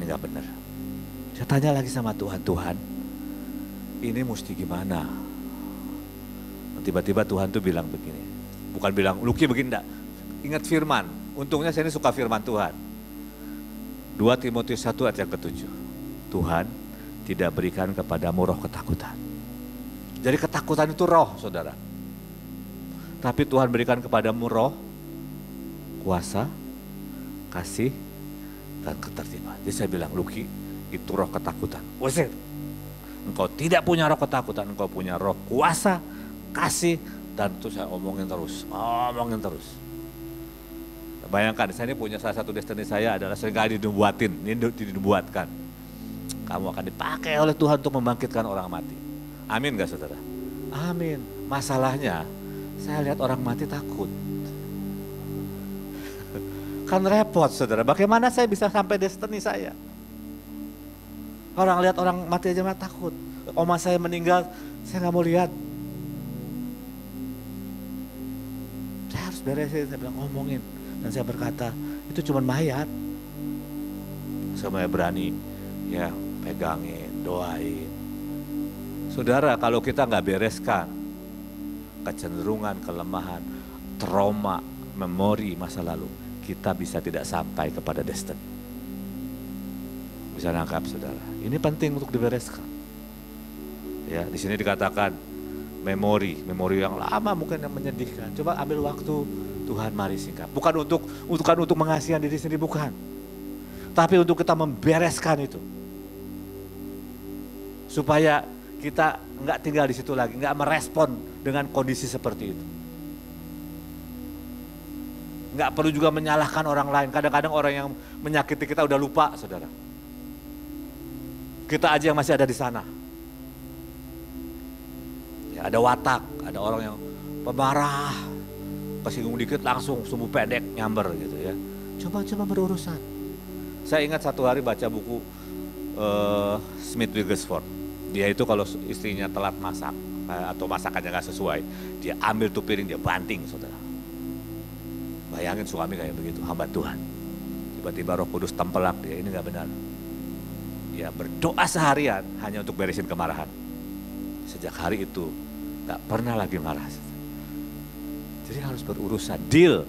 nggak benar. Saya tanya lagi sama Tuhan, Tuhan, ini mesti gimana? Tiba-tiba Tuhan tuh bilang begini, bukan bilang, Luki begini enggak. Ingat firman, untungnya saya ini suka firman Tuhan. 2 Timotius 1 ayat yang ke-7. Tuhan tidak berikan kepadamu roh ketakutan. Jadi ketakutan itu roh saudara. Tapi Tuhan berikan kepadamu roh kuasa, kasih, dan ketertiban. Jadi saya bilang, Luki, itu roh ketakutan. Usir. Engkau tidak punya roh ketakutan, engkau punya roh kuasa, kasih, dan itu saya omongin terus. Bayangkan, saya ini punya salah satu destiny saya adalah seringkali dinubuatkan. Kamu akan dipakai oleh Tuhan untuk membangkitkan orang mati. Amin gak saudara? Amin. Masalahnya, saya lihat orang mati takut. Kan repot saudara, bagaimana saya bisa sampai destiny saya? Orang lihat orang mati aja mah takut. Oma saya meninggal, saya gak mau lihat. Saya harus beresin, saya bilang ngomongin. Dan saya berkata, itu cuma mayat. Saya berani ya pegangin, doain. Saudara, kalau kita gak bereskan kecenderungan, kelemahan, trauma, memori masa lalu, kita bisa tidak sampai kepada destiny. Bisa nangkap saudara. Ini penting untuk dibereskan. Ya, di sini dikatakan memori yang lama mungkin yang menyedihkan. Coba ambil waktu, Tuhan mari singkap. Bukan untuk mengasihi diri sendiri, bukan. Tapi untuk kita membereskan itu. Supaya kita nggak tinggal di situ lagi, nggak merespon dengan kondisi seperti itu. Nggak perlu juga menyalahkan orang lain. Kadang-kadang orang yang menyakiti kita udah lupa, saudara. Kita aja yang masih ada di sana. Ya, ada watak, ada orang yang pemarah, kesinggung dikit langsung sumbu pendek nyamber gitu ya. Coba berurusan. Saya ingat satu hari baca buku Smith Wigglesworth. Dia itu kalau istrinya telat masak atau masakannya nggak sesuai, dia ambil tuh piring, dia banting, saudara. Bayangin suami kayak begitu, hamba Tuhan. Tiba-tiba Roh Kudus tempelak dia, ini nggak benar. Ya berdoa seharian hanya untuk beresin kemarahan. Sejak hari itu nggak pernah lagi marah. Jadi harus berurusan, deal.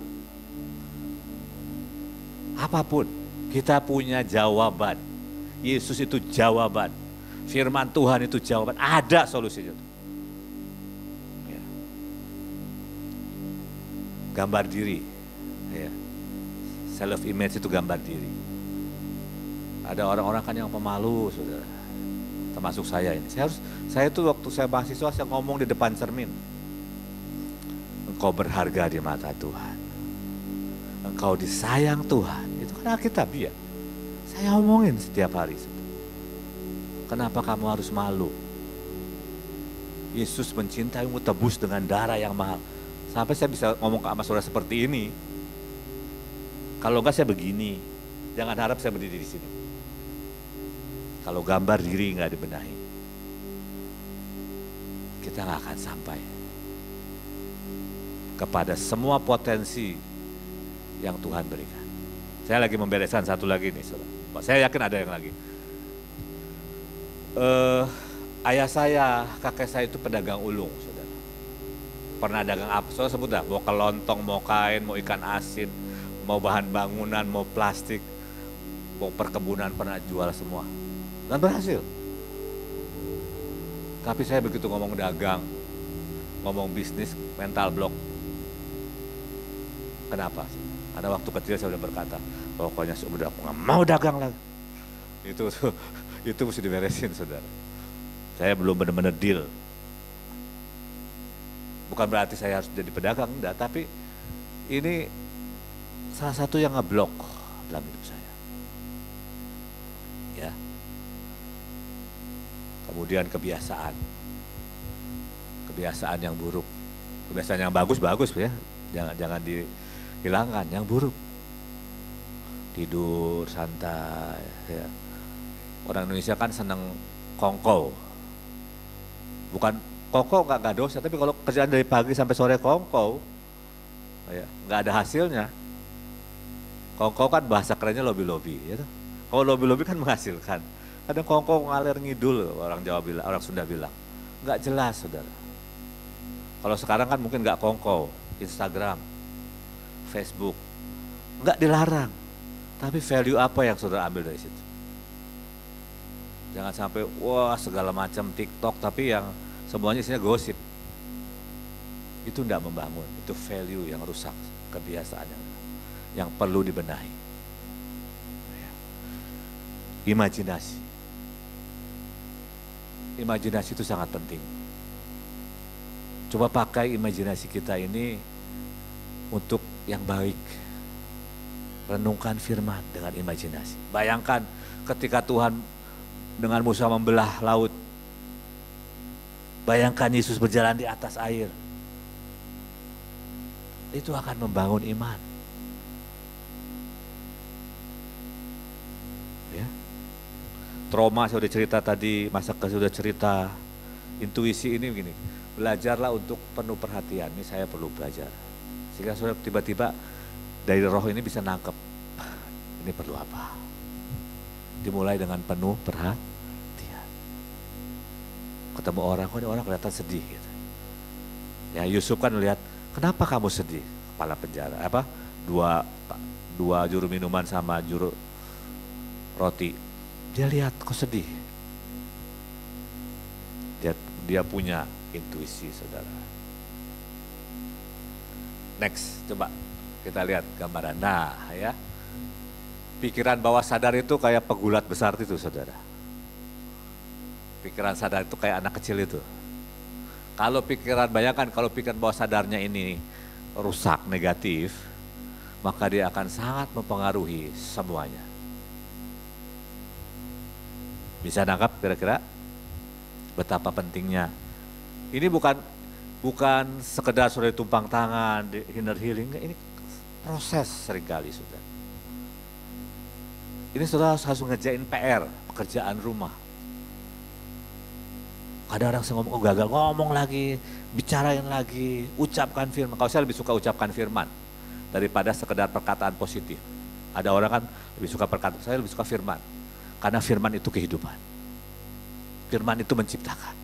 Apapun, kita punya jawaban. Yesus itu jawaban. Firman Tuhan itu jawaban, ada solusinya. Ya. Gambar diri, ya. Self image itu gambar diri. Ada orang-orang kan yang pemalu, saudara. Termasuk saya ini. Saya tuh waktu saya mahasiswa, saya ngomong di depan cermin. Engkau berharga di mata Tuhan. Engkau disayang Tuhan. Itu kan Alkitabiah. Saya omongin setiap hari. Kenapa kamu harus malu? Yesus mencintaimu, tebus dengan darah yang mahal. Sampai saya bisa ngomong ke sama saudara seperti ini. Kalau enggak saya begini. Jangan harap saya berdiri di sini. Kalau gambar diri nggak dibenahi, kita nggak akan sampai kepada semua potensi yang Tuhan berikan. Saya lagi membereskan satu lagi nih, saudara. Saya yakin ada yang lagi. Ayah saya, kakek saya itu pedagang ulung, saudara. Pernah dagang apa? Saudara sebut dah, mau kelontong, mau kain, mau ikan asin, mau bahan bangunan, mau plastik, mau perkebunan, pernah jual semua. Dan berhasil. Tapi saya begitu ngomong dagang, ngomong bisnis, mental block. Kenapa? Ada waktu kecil saya udah berkata, pokoknya sudah aku gak mau dagang lagi. Itu mesti diberesin, saudara. Saya belum benar-benar deal. Bukan berarti saya harus jadi pedagang, enggak. Tapi ini salah satu yang ngeblok dalam hidup saya. Ya. Kemudian kebiasaan yang buruk, kebiasaan yang bagus ya, jangan dihilangkan. Yang buruk, tidur santai. Ya. Orang Indonesia kan seneng kongkow, bukan kongkow nggak dosa, tapi kalau kerjaan dari pagi sampai sore kongkow, ya, nggak ada hasilnya. Kongkow kan bahasa kerennya lobby, ya. Kalau lobby kan menghasilkan. Kadang kongkow ngalir ngidul, orang Jawa bilang, orang Sunda bilang. Nggak jelas, saudara. Kalau sekarang kan mungkin nggak kongkow, Instagram, Facebook, nggak dilarang. Tapi value apa yang saudara ambil dari situ? Jangan sampai, wah segala macam TikTok, tapi yang semuanya isinya gosip. Itu nggak membangun, itu value yang rusak, kebiasaan yang perlu dibenahi. Imajinasi itu sangat penting. Coba pakai imajinasi kita ini untuk yang baik. Renungkan firman dengan imajinasi. Bayangkan ketika Tuhan dengan Musa membelah laut. Bayangkan Yesus berjalan di atas air. Itu akan membangun iman. Ya. Trauma saya sudah cerita tadi, masa kecil sudah cerita. Intuisi ini begini, belajarlah untuk penuh perhatian. Ini saya perlu belajar. Sehingga saudara tiba-tiba dari roh ini bisa nangkep, ini perlu apa. Dimulai dengan penuh perhatian. Ketemu orang, kok ini orang kelihatan sedih gitu. Ya Yusuf kan lihat, kenapa kamu sedih? Kepala penjara, dua juru minuman sama juru roti. Dia lihat kok sedih. Dia punya intuisi, saudara. Next, coba kita lihat gambaran. Nah, ya. Pikiran bawah sadar itu kayak pegulat besar itu, saudara. Pikiran sadar itu kayak anak kecil itu. Kalau bayangkan kalau pikiran bawah sadarnya ini rusak, negatif, maka dia akan sangat mempengaruhi semuanya. Bisa nangkap kira-kira betapa pentingnya. Ini bukan sekedar sudah tumpang tangan, inner healing, ini proses seringkali sudah. Ini saudara harus ngerjain PR, pekerjaan rumah. Ada orang yang ngomong, gagal ngomong lagi, bicarain lagi, ucapkan firman. Kalau saya lebih suka ucapkan firman daripada sekedar perkataan positif. Ada orang kan lebih suka perkataan, saya lebih suka firman. Karena firman itu kehidupan. Firman itu menciptakan.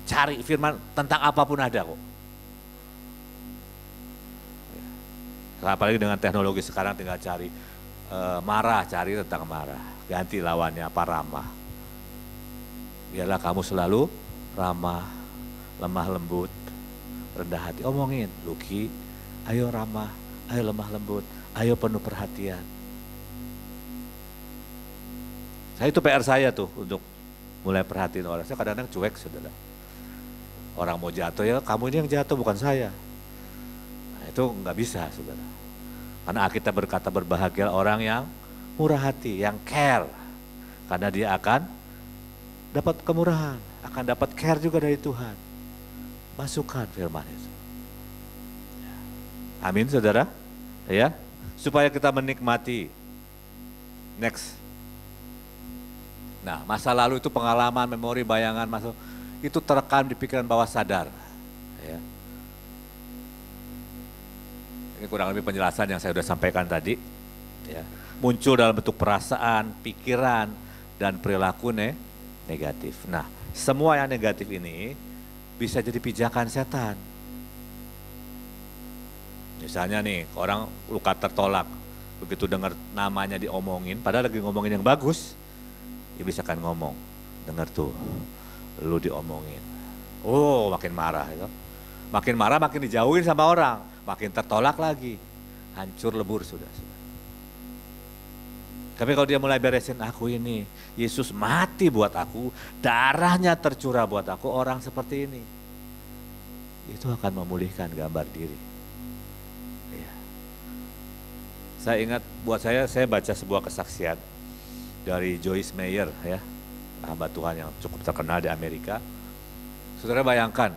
Cari firman tentang apapun ada kok. Apalagi dengan teknologi sekarang tinggal cari marah, cari tentang marah. Ganti lawannya apa, ramah. Biarlah kamu selalu ramah, lemah lembut, rendah hati. Omongin, Luki, ayo ramah, ayo lemah lembut, ayo penuh perhatian. Saya itu PR saya tuh untuk mulai perhatiin orang. Saya kadang-kadang cuek, saudara. Orang mau jatuh ya, kamu ini yang jatuh bukan saya. Nah, itu nggak bisa, saudara. Karena kita berkata berbahagia orang yang murah hati, yang care. Karena dia akan dapat kemurahan, akan dapat care juga dari Tuhan. Masukkan firman itu. Amin, saudara. Ya, supaya kita menikmati. Next. Nah, masa lalu itu pengalaman, memori, bayangan, itu terekam di pikiran bawah sadar. Ya. Ini kurang lebih penjelasan yang saya sudah sampaikan tadi. Ya. Muncul dalam bentuk perasaan, pikiran, dan perilaku negatif. Nah, semua yang negatif ini bisa jadi pijakan setan. Misalnya nih, orang luka tertolak, begitu dengar namanya diomongin, padahal lagi ngomongin yang bagus, dia bisa kan ngomong, dengar tuh, lu diomongin. Oh, makin marah itu. Makin marah, makin dijauhin sama orang, makin tertolak lagi, hancur lebur sudah. Tapi kalau dia mulai beresin, aku ini, Yesus mati buat aku, darahnya tercurah buat aku, orang seperti ini. Itu akan memulihkan gambar diri. Ya. Saya ingat, buat saya baca sebuah kesaksian dari Joyce Meyer, ya, hamba Tuhan yang cukup terkenal di Amerika. Saudara bayangkan,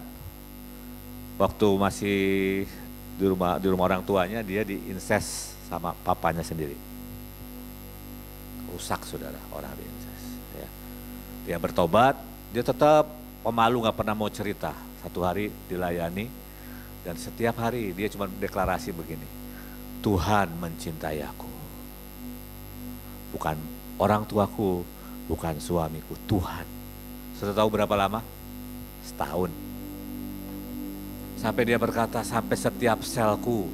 waktu masih di rumah orang tuanya, dia diinses sama papanya sendiri. Rusak, saudara, orang diinses. Ya. Dia bertobat, dia tetap pemalu, nggak pernah mau cerita. Satu hari dilayani, dan setiap hari dia cuma deklarasi begini, Tuhan mencintai aku. Bukan orang tuaku, bukan suamiku, Tuhan. Sudah tahu berapa lama? Setahun. Sampai dia berkata, sampai setiap selku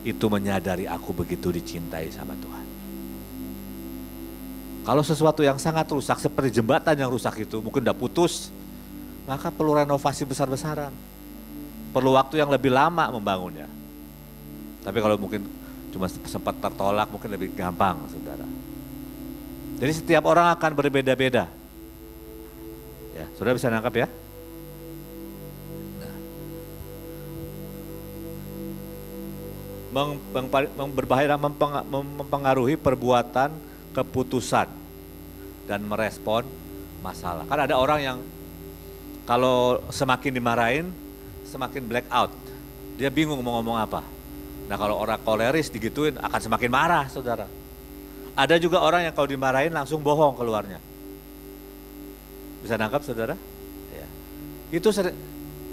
itu menyadari aku begitu dicintai sama Tuhan. Kalau sesuatu yang sangat rusak, seperti jembatan yang rusak itu, mungkin udah putus, maka perlu renovasi besar-besaran. Perlu waktu yang lebih lama membangunnya. Tapi kalau mungkin cuma sempat tertolak, mungkin lebih gampang, saudara. Jadi setiap orang akan berbeda-beda. Ya, saudara bisa nangkap ya? Nah. Berbahaya mempengaruhi perbuatan, keputusan, dan merespon masalah. Kan ada orang yang kalau semakin dimarahin, semakin black out. Dia bingung mau ngomong apa. Nah, kalau orang koleris digituin akan semakin marah, saudara. Ada juga orang yang kalau dimarahin langsung bohong keluarnya. Bisa nangkap, saudara? Ya. Itu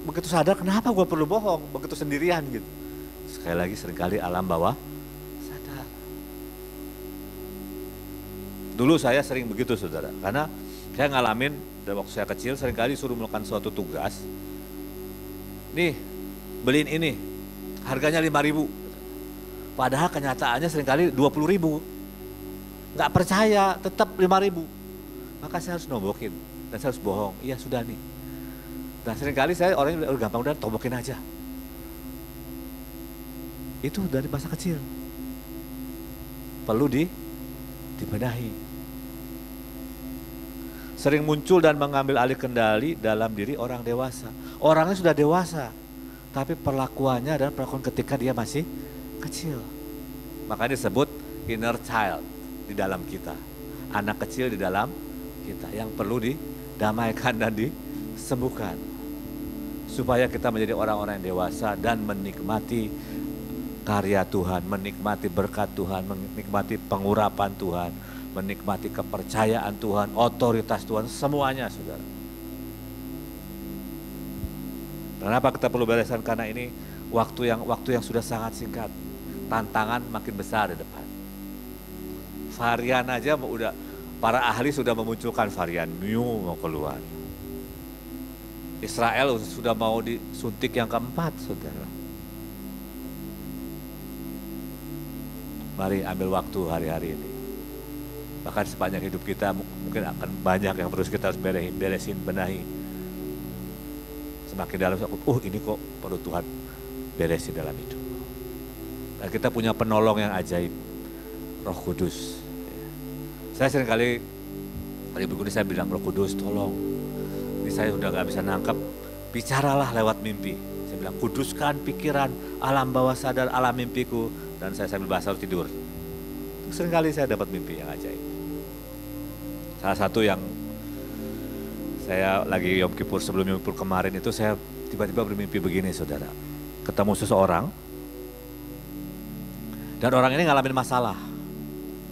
begitu sadar, kenapa gue perlu bohong, begitu sendirian gitu. Sekali lagi, seringkali alam bawah sadar. Dulu saya sering begitu, saudara. Karena saya ngalamin dari waktu saya kecil, seringkali suruh melakukan suatu tugas. Nih, beliin ini, harganya 5.000. Padahal kenyataannya seringkali 20.000. Nggak percaya, tetap 5.000. maka saya harus nombokin dan saya harus bohong. Iya sudah nih. Nah seringkali saya orangnya udah gampang, udah tombokin aja. Itu dari masa kecil. Perlu dibenahi. Sering muncul dan mengambil alih kendali dalam diri orang dewasa. Orangnya sudah dewasa, tapi perlakuannya adalah perlakuan ketika dia masih kecil. Makanya disebut inner child di dalam kita. Anak kecil di dalam kita yang perlu didamaikan dan disembuhkan. Supaya kita menjadi orang-orang yang dewasa dan menikmati karya Tuhan, menikmati berkat Tuhan, menikmati pengurapan Tuhan, menikmati kepercayaan Tuhan, otoritas Tuhan, semuanya saudara. Kenapa kita perlu bereskan? Karena ini waktu yang sudah sangat singkat, tantangan makin besar di depan. Varian aja udah, para ahli sudah memunculkan varian new mau keluar. Israel sudah mau disuntik yang keempat, saudara. Mari ambil waktu hari-hari ini. Bahkan sepanjang hidup kita mungkin akan banyak yang terus kita harus beresin, benahi. Semakin dalam, ini kok perlu Tuhan beresin dalam hidup. Dan kita punya penolong yang ajaib, Roh Kudus. Saya seringkali, tadi begini saya bilang, Roh Kudus tolong. Ini saya udah gak bisa nangkep, bicaralah lewat mimpi. Saya bilang, kuduskan pikiran, alam bawah sadar, alam mimpiku. Dan saya sambil bahasa tidur. Seringkali saya dapat mimpi yang ajaib. Salah satu yang saya lagi Yom Kippur, sebelum Yom Kippur kemarin itu saya tiba-tiba bermimpi begini saudara. Ketemu seseorang, dan orang ini ngalamin masalah.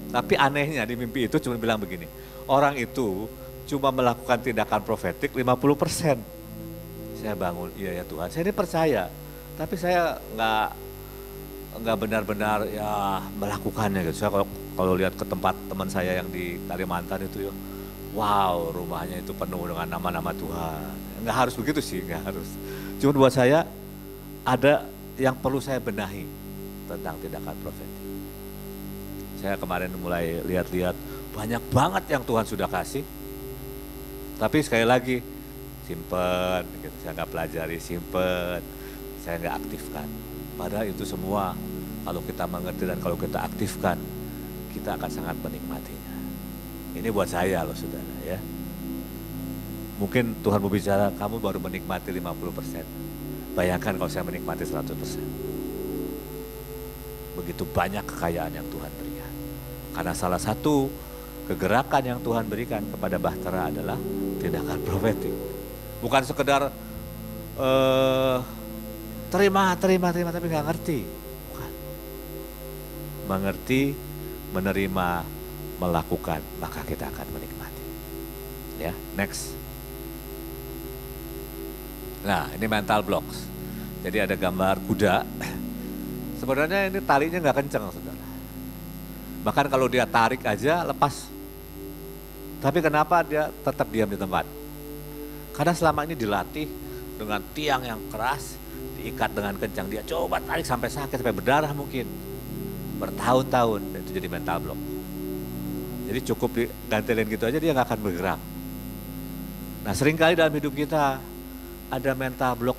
Tapi anehnya di mimpi itu cuma bilang begini, orang itu cuma melakukan tindakan profetik 50%. Saya bangun, iya ya Tuhan, saya ini percaya. Tapi saya nggak benar-benar ya melakukannya gitu. Saya kalau lihat ke tempat teman saya yang di Kalimantan itu ya, wow rumahnya itu penuh dengan nama-nama Tuhan. Nggak harus begitu sih, nggak harus. Cuma buat saya ada yang perlu saya benahi tentang tindakan profetik. Saya kemarin mulai lihat-lihat banyak banget yang Tuhan sudah kasih. Tapi sekali lagi simpen, gitu. Saya nggak pelajari, simpen, saya nggak aktifkan. Padahal itu semua kalau kita mengerti dan kalau kita aktifkan, kita akan sangat menikmatinya. Ini buat saya loh saudara ya. Mungkin Tuhan berbicara, kamu baru menikmati 50%. Bayangkan kalau saya menikmati 100%. Begitu banyak kekayaan yang Tuhan berikan. Karena salah satu kegerakan yang Tuhan berikan kepada Bahtera adalah tindakan profetik. Bukan sekedar terima tapi nggak ngerti. Bukan. Mengerti, menerima, melakukan, maka kita akan menikmati. Ya, next. Nah, ini mental blocks. Jadi ada gambar kuda. Sebenarnya ini talinya nggak kenceng, saudara. Bahkan kalau dia tarik aja lepas. Tapi kenapa dia tetap diam di tempat? Karena selama ini dilatih dengan tiang yang keras, diikat dengan kencang. Dia coba tarik sampai sakit, sampai berdarah mungkin. Bertahun-tahun, dan itu jadi mental block. Jadi cukup digantelin gitu aja dia nggak akan bergerak. Nah seringkali dalam hidup kita ada mental block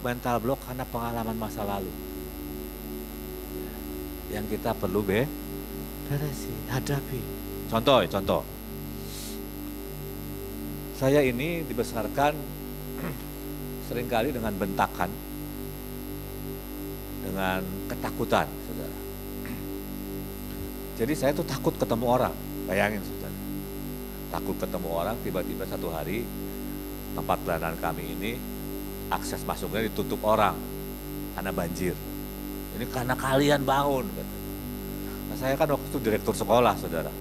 karena pengalaman masa lalu. Yang kita perlu beresin, hadapi. Contoh. Saya ini dibesarkan seringkali dengan bentakan, dengan ketakutan, saudara. Jadi saya tuh takut ketemu orang, bayangin saudara. Takut ketemu orang, tiba-tiba satu hari tempat pelayanan kami ini akses masuknya ditutup orang karena banjir. Ini karena kalian bangun. Nah saya kan waktu itu direktur sekolah saudara.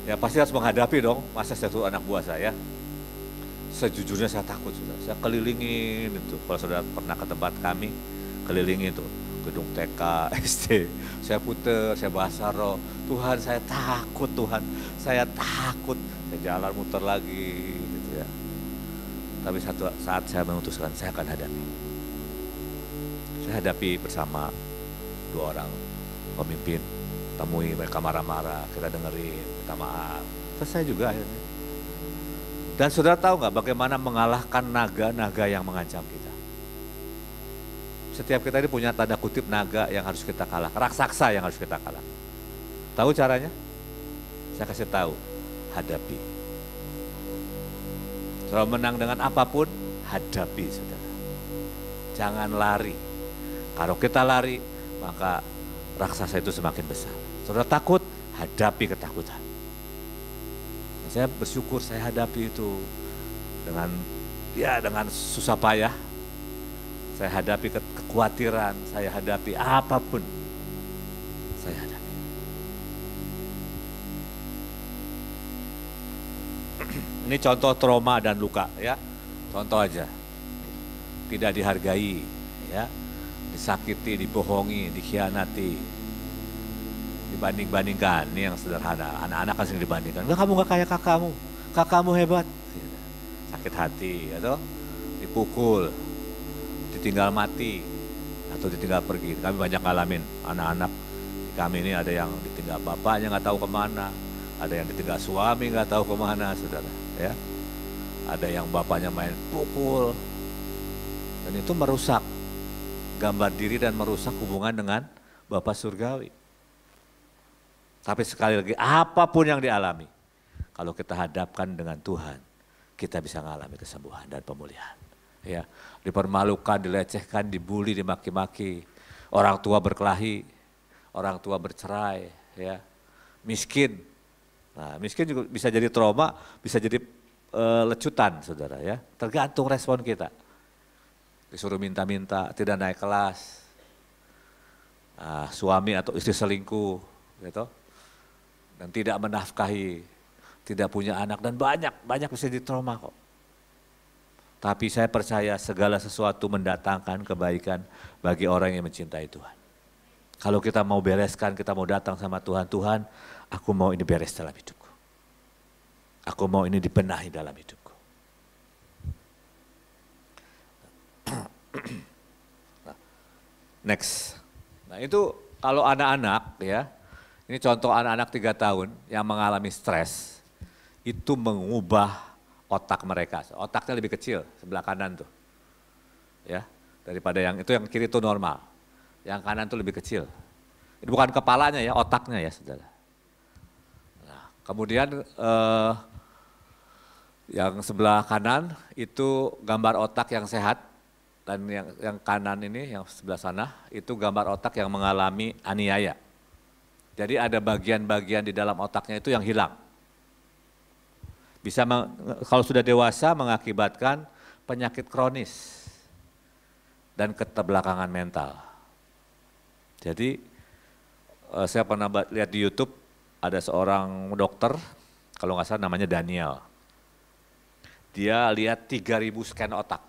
Ya pasti harus menghadapi dong masa satu anak buah saya. Sejujurnya saya takut saudara. Saya kelilingin itu. Kalau saudara pernah ke tempat kami, kelilingin itu. Gedung TK, SD. Saya puter, saya bahasa roh. Tuhan saya takut Tuhan. Saya takut. Saya jalan muter lagi gitu ya. Tapi satu saat saya memutuskan saya akan hadapi. Saya hadapi bersama 2 orang pemimpin, temui mereka marah-marah, kita dengerin, minta maaf. Terus saya juga akhirnya. Dan saudara tahu nggak bagaimana mengalahkan naga-naga yang mengancam kita? Setiap kita ini punya tanda kutip naga yang harus kita kalah, raksasa yang harus kita kalah. Tahu caranya? Saya kasih tahu, hadapi. Saudara menang dengan apapun, hadapi saudara. Jangan lari. Kalau kita lari, maka raksasa itu semakin besar. Saudara takut, hadapi ketakutan. Saya bersyukur saya hadapi itu dengan susah payah. Saya hadapi kekhawatiran, saya hadapi apapun. Saya hadapi. Ini contoh trauma dan luka ya. Contoh aja. Tidak dihargai ya. Disakiti, dibohongi, dikhianati. Dibanding-bandingkan, ini yang sederhana. Anak-anak kan sering dibandingkan. Enggak, kamu gak kayak kakakmu. Kakakmu hebat. Sakit hati atau dipukul, ditinggal mati atau ditinggal pergi. Kami banyak ngalamin anak-anak di kami ini, ada yang ditinggal bapaknya nggak tahu kemana, ada yang ditinggal suami nggak tahu kemana, saudara. Ya, ada yang bapaknya main pukul, dan itu merusak gambar diri dan merusak hubungan dengan Bapa Surgawi. Tapi sekali lagi, apapun yang dialami, kalau kita hadapkan dengan Tuhan, kita bisa mengalami kesembuhan dan pemulihan. Ya, dipermalukan, dilecehkan, dibully, dimaki-maki, orang tua berkelahi, orang tua bercerai, ya, miskin. Nah, miskin juga bisa jadi trauma, bisa jadi lecutan, saudara. Ya, tergantung respon kita. Disuruh minta-minta, tidak naik kelas, suami atau istri selingkuh, gitu, dan tidak menafkahi, tidak punya anak, dan banyak bisa jadi trauma kok. Tapi saya percaya segala sesuatu mendatangkan kebaikan bagi orang yang mencintai Tuhan. Kalau kita mau bereskan, kita mau datang sama Tuhan, Tuhan, aku mau ini beres dalam hidupku. Aku mau ini dibenahi dalam hidupku. Next. Nah itu kalau anak-anak ya, ini contoh anak-anak 3 tahun yang mengalami stres, itu mengubah otak mereka. Otaknya lebih kecil, sebelah kanan tuh. Ya, daripada yang itu, yang kiri itu normal. Yang kanan tuh lebih kecil. Ini bukan kepalanya ya, otaknya ya, saudara. Nah, kemudian yang sebelah kanan itu gambar otak yang sehat, dan yang kanan ini, yang sebelah sana, itu gambar otak yang mengalami aniaya. Jadi ada bagian-bagian di dalam otaknya itu yang hilang. Bisa kalau sudah dewasa mengakibatkan penyakit kronis dan keterbelakangan mental. Jadi saya pernah lihat di YouTube ada seorang dokter, kalau nggak salah namanya Daniel. Dia lihat 3.000 scan otak.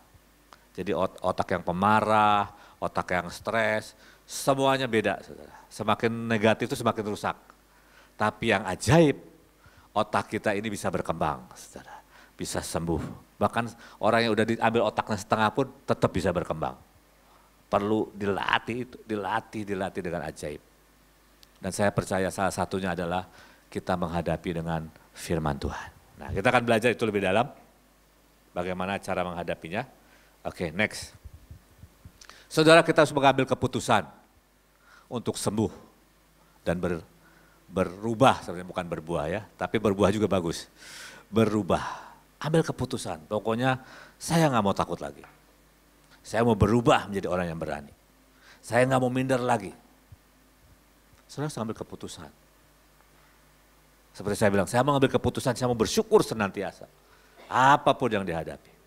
Jadi otak yang pemarah, otak yang stres, semuanya beda, saudara. Semakin negatif itu semakin rusak. Tapi yang ajaib, otak kita ini bisa berkembang, saudara. Bisa sembuh. Bahkan orang yang udah diambil otaknya setengah pun tetap bisa berkembang. Perlu dilatih itu, dilatih dengan ajaib. Dan saya percaya salah satunya adalah kita menghadapi dengan firman Tuhan. Nah, kita akan belajar itu lebih dalam, bagaimana cara menghadapinya. Oke, next. Saudara, kita harus mengambil keputusan untuk sembuh dan berubah, sebenarnya bukan berbuah ya, tapi berbuah juga bagus. Berubah, ambil keputusan, pokoknya saya nggak mau takut lagi. Saya mau berubah menjadi orang yang berani. Saya nggak mau minder lagi. Saudara harus ambil keputusan. Seperti saya bilang, saya mau ambil keputusan, saya mau bersyukur senantiasa. Apapun yang dihadapi.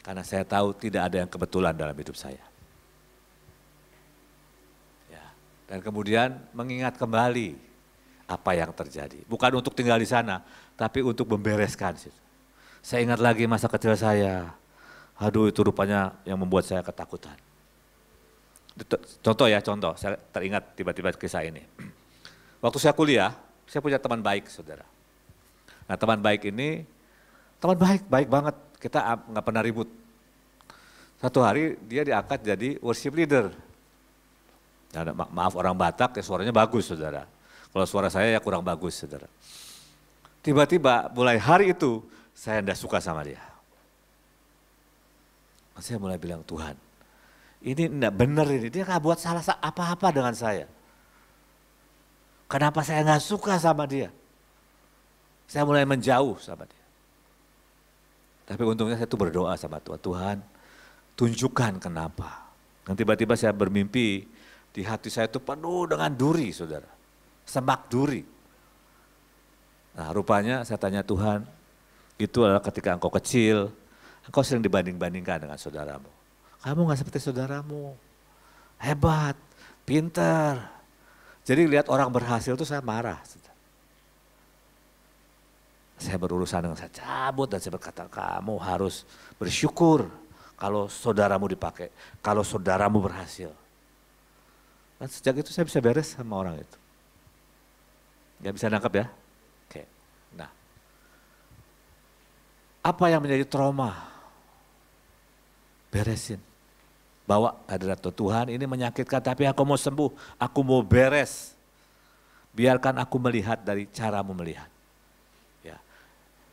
Karena saya tahu tidak ada yang kebetulan dalam hidup saya. Ya, dan kemudian mengingat kembali apa yang terjadi. Bukan untuk tinggal di sana, tapi untuk membereskan. Saya ingat lagi masa kecil saya. Aduh, itu rupanya yang membuat saya ketakutan. Contoh, saya teringat tiba-tiba kisah ini. Waktu saya kuliah, saya punya teman baik, saudara. Nah, teman baik ini, teman baik banget. Kita nggak pernah ribut. Satu hari dia diangkat jadi worship leader. Nah, maaf orang Batak ya, suaranya bagus, saudara. Kalau suara saya ya kurang bagus, saudara. Tiba-tiba mulai hari itu saya tidak suka sama dia. Saya mulai bilang, Tuhan, ini tidak benar ini, dia nggak buat salah apa-apa dengan saya. Kenapa saya nggak suka sama dia? Saya mulai menjauh sama dia. Tapi untungnya saya tuh berdoa sama Tuhan, Tuhan tunjukkan kenapa. Dan tiba-tiba saya bermimpi, di hati saya itu penuh dengan duri, saudara. Semak duri. Nah rupanya saya tanya Tuhan, itu adalah ketika engkau kecil, engkau sering dibanding-bandingkan dengan saudaramu. Kamu gak seperti saudaramu, hebat, pinter. Jadi lihat orang berhasil itu saya marah. Saya berurusan dengan, saya cabut dan saya berkata, kamu harus bersyukur kalau saudaramu dipakai, kalau saudaramu berhasil. Dan sejak itu saya bisa beres sama orang itu. Gak bisa nangkap ya? Oke. Nah, apa yang menjadi trauma? Beresin. Bawa hadirat Tuhan, ini menyakitkan tapi aku mau sembuh, aku mau beres. Biarkan aku melihat dari caramu melihat. Ya.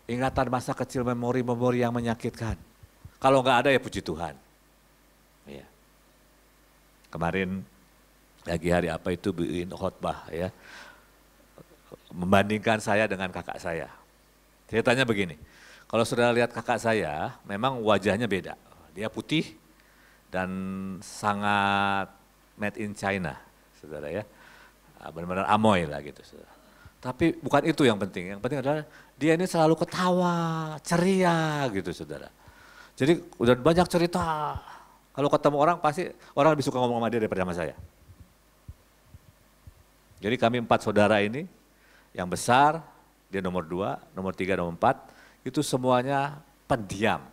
Ingatan masa kecil, memori-memori yang menyakitkan. Kalau enggak ada ya puji Tuhan. Ya. Kemarin lagi hari apa itu bikin khotbah ya. Membandingkan saya dengan kakak saya. Ceritanya begini, kalau saudara lihat kakak saya memang wajahnya beda. Dia putih dan sangat made in China, saudara ya. Benar-benar amoy lah gitu, saudara. Tapi bukan itu yang penting adalah dia ini selalu ketawa, ceria gitu saudara. Jadi udah banyak cerita, kalau ketemu orang pasti orang lebih suka ngomong sama dia daripada sama saya. Jadi kami 4 saudara ini, yang besar, dia nomor 2, nomor 3, nomor 4, itu semuanya pendiam.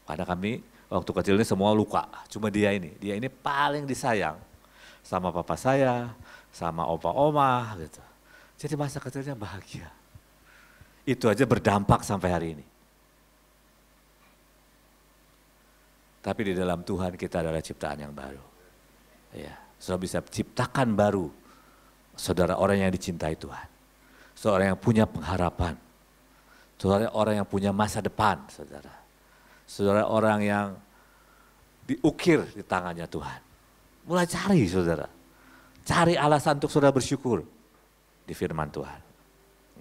Karena kami waktu kecil ini semua luka, cuma dia ini paling disayang sama papa saya, sama opa-oma gitu. Jadi masa kecilnya bahagia. Itu aja berdampak sampai hari ini. Tapi di dalam Tuhan kita adalah ciptaan yang baru. Ya, saudara bisa ciptakan baru, saudara orang yang dicintai Tuhan. Saudara yang punya pengharapan. Saudara orang yang punya masa depan, saudara. Saudara orang yang diukir di tangannya Tuhan. Mulai cari saudara. Cari alasan untuk saudara bersyukur di firman Tuhan.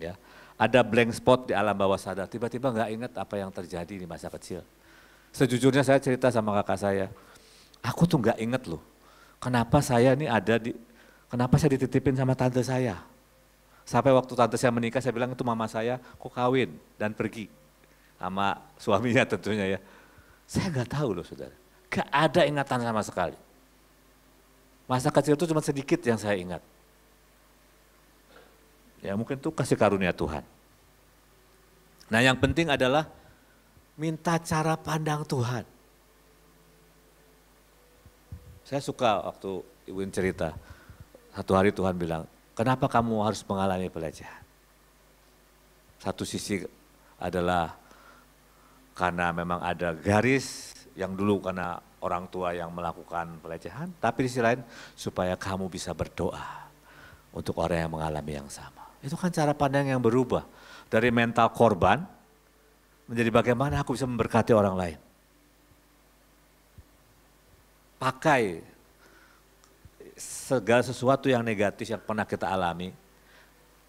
Ya, ada blank spot di alam bawah sadar, tiba-tiba nggak ingat apa yang terjadi di masa kecil. Sejujurnya saya cerita sama kakak saya, aku tuh nggak inget loh, kenapa saya dititipin sama tante saya. Sampai waktu tante saya menikah, saya bilang itu mama saya kok kawin dan pergi sama suaminya tentunya ya. Saya nggak tahu loh saudara, nggak ada ingatan sama sekali. Masa kecil itu cuma sedikit yang saya ingat. Ya mungkin itu kasih karunia Tuhan. Nah yang penting adalah minta cara pandang Tuhan. Saya suka waktu Ibu cerita, satu hari Tuhan bilang, kenapa kamu harus mengalami pelecehan? Satu sisi adalah karena memang ada garis yang dulu karena orang tua yang melakukan pelecehan, tapi di sisi lain supaya kamu bisa berdoa untuk orang yang mengalami yang sama. Itu kan cara pandang yang berubah dari mental korban menjadi bagaimana aku bisa memberkati orang lain. Pakai segala sesuatu yang negatif yang pernah kita alami,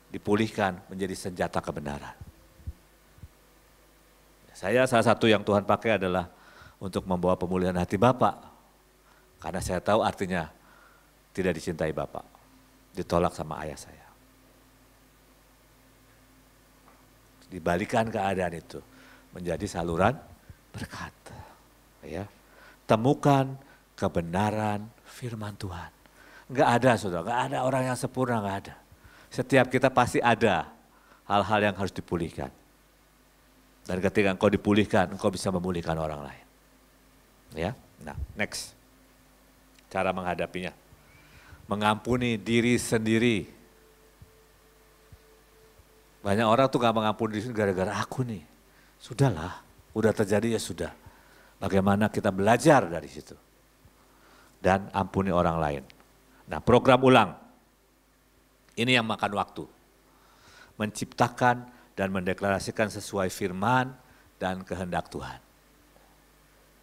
dipulihkan menjadi senjata kebenaran. Saya salah satu yang Tuhan pakai adalah untuk membawa pemulihan hati Bapak. Karena saya tahu artinya tidak dicintai Bapak, ditolak sama ayah saya. Dibalikan keadaan itu menjadi saluran berkat. Ya. Temukan kebenaran firman Tuhan. Enggak ada saudara, enggak ada orang yang sempurna, enggak ada. Setiap kita pasti ada hal-hal yang harus dipulihkan. Dan ketika engkau dipulihkan, engkau bisa memulihkan orang lain. Ya, nah next. Cara menghadapinya. Mengampuni diri sendiri. Banyak orang tuh gak mengampuni diri gara-gara aku nih. Sudahlah, udah terjadi ya sudah. Bagaimana kita belajar dari situ. Dan ampuni orang lain. Nah program ulang. Ini yang makan waktu. Menciptakan dan mendeklarasikan sesuai firman dan kehendak Tuhan.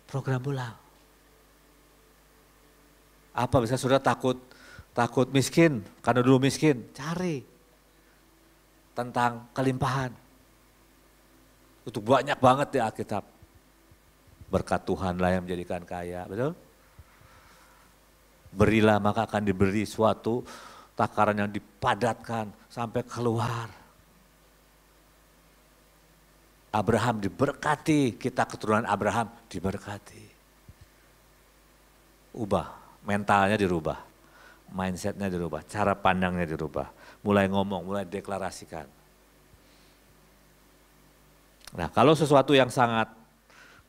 Program ulang. Apa bisa saudara takut miskin, karena dulu miskin, cari tentang kelimpahan. Itu banyak banget di Alkitab. Berkat Tuhanlah yang menjadikan kaya, betul? Berilah maka akan diberi suatu takaran yang dipadatkan sampai keluar. Abraham diberkati, kita keturunan Abraham diberkati. Ubah, mentalnya dirubah, mindsetnya dirubah, cara pandangnya dirubah. Mulai ngomong, mulai deklarasikan. Nah, kalau sesuatu yang sangat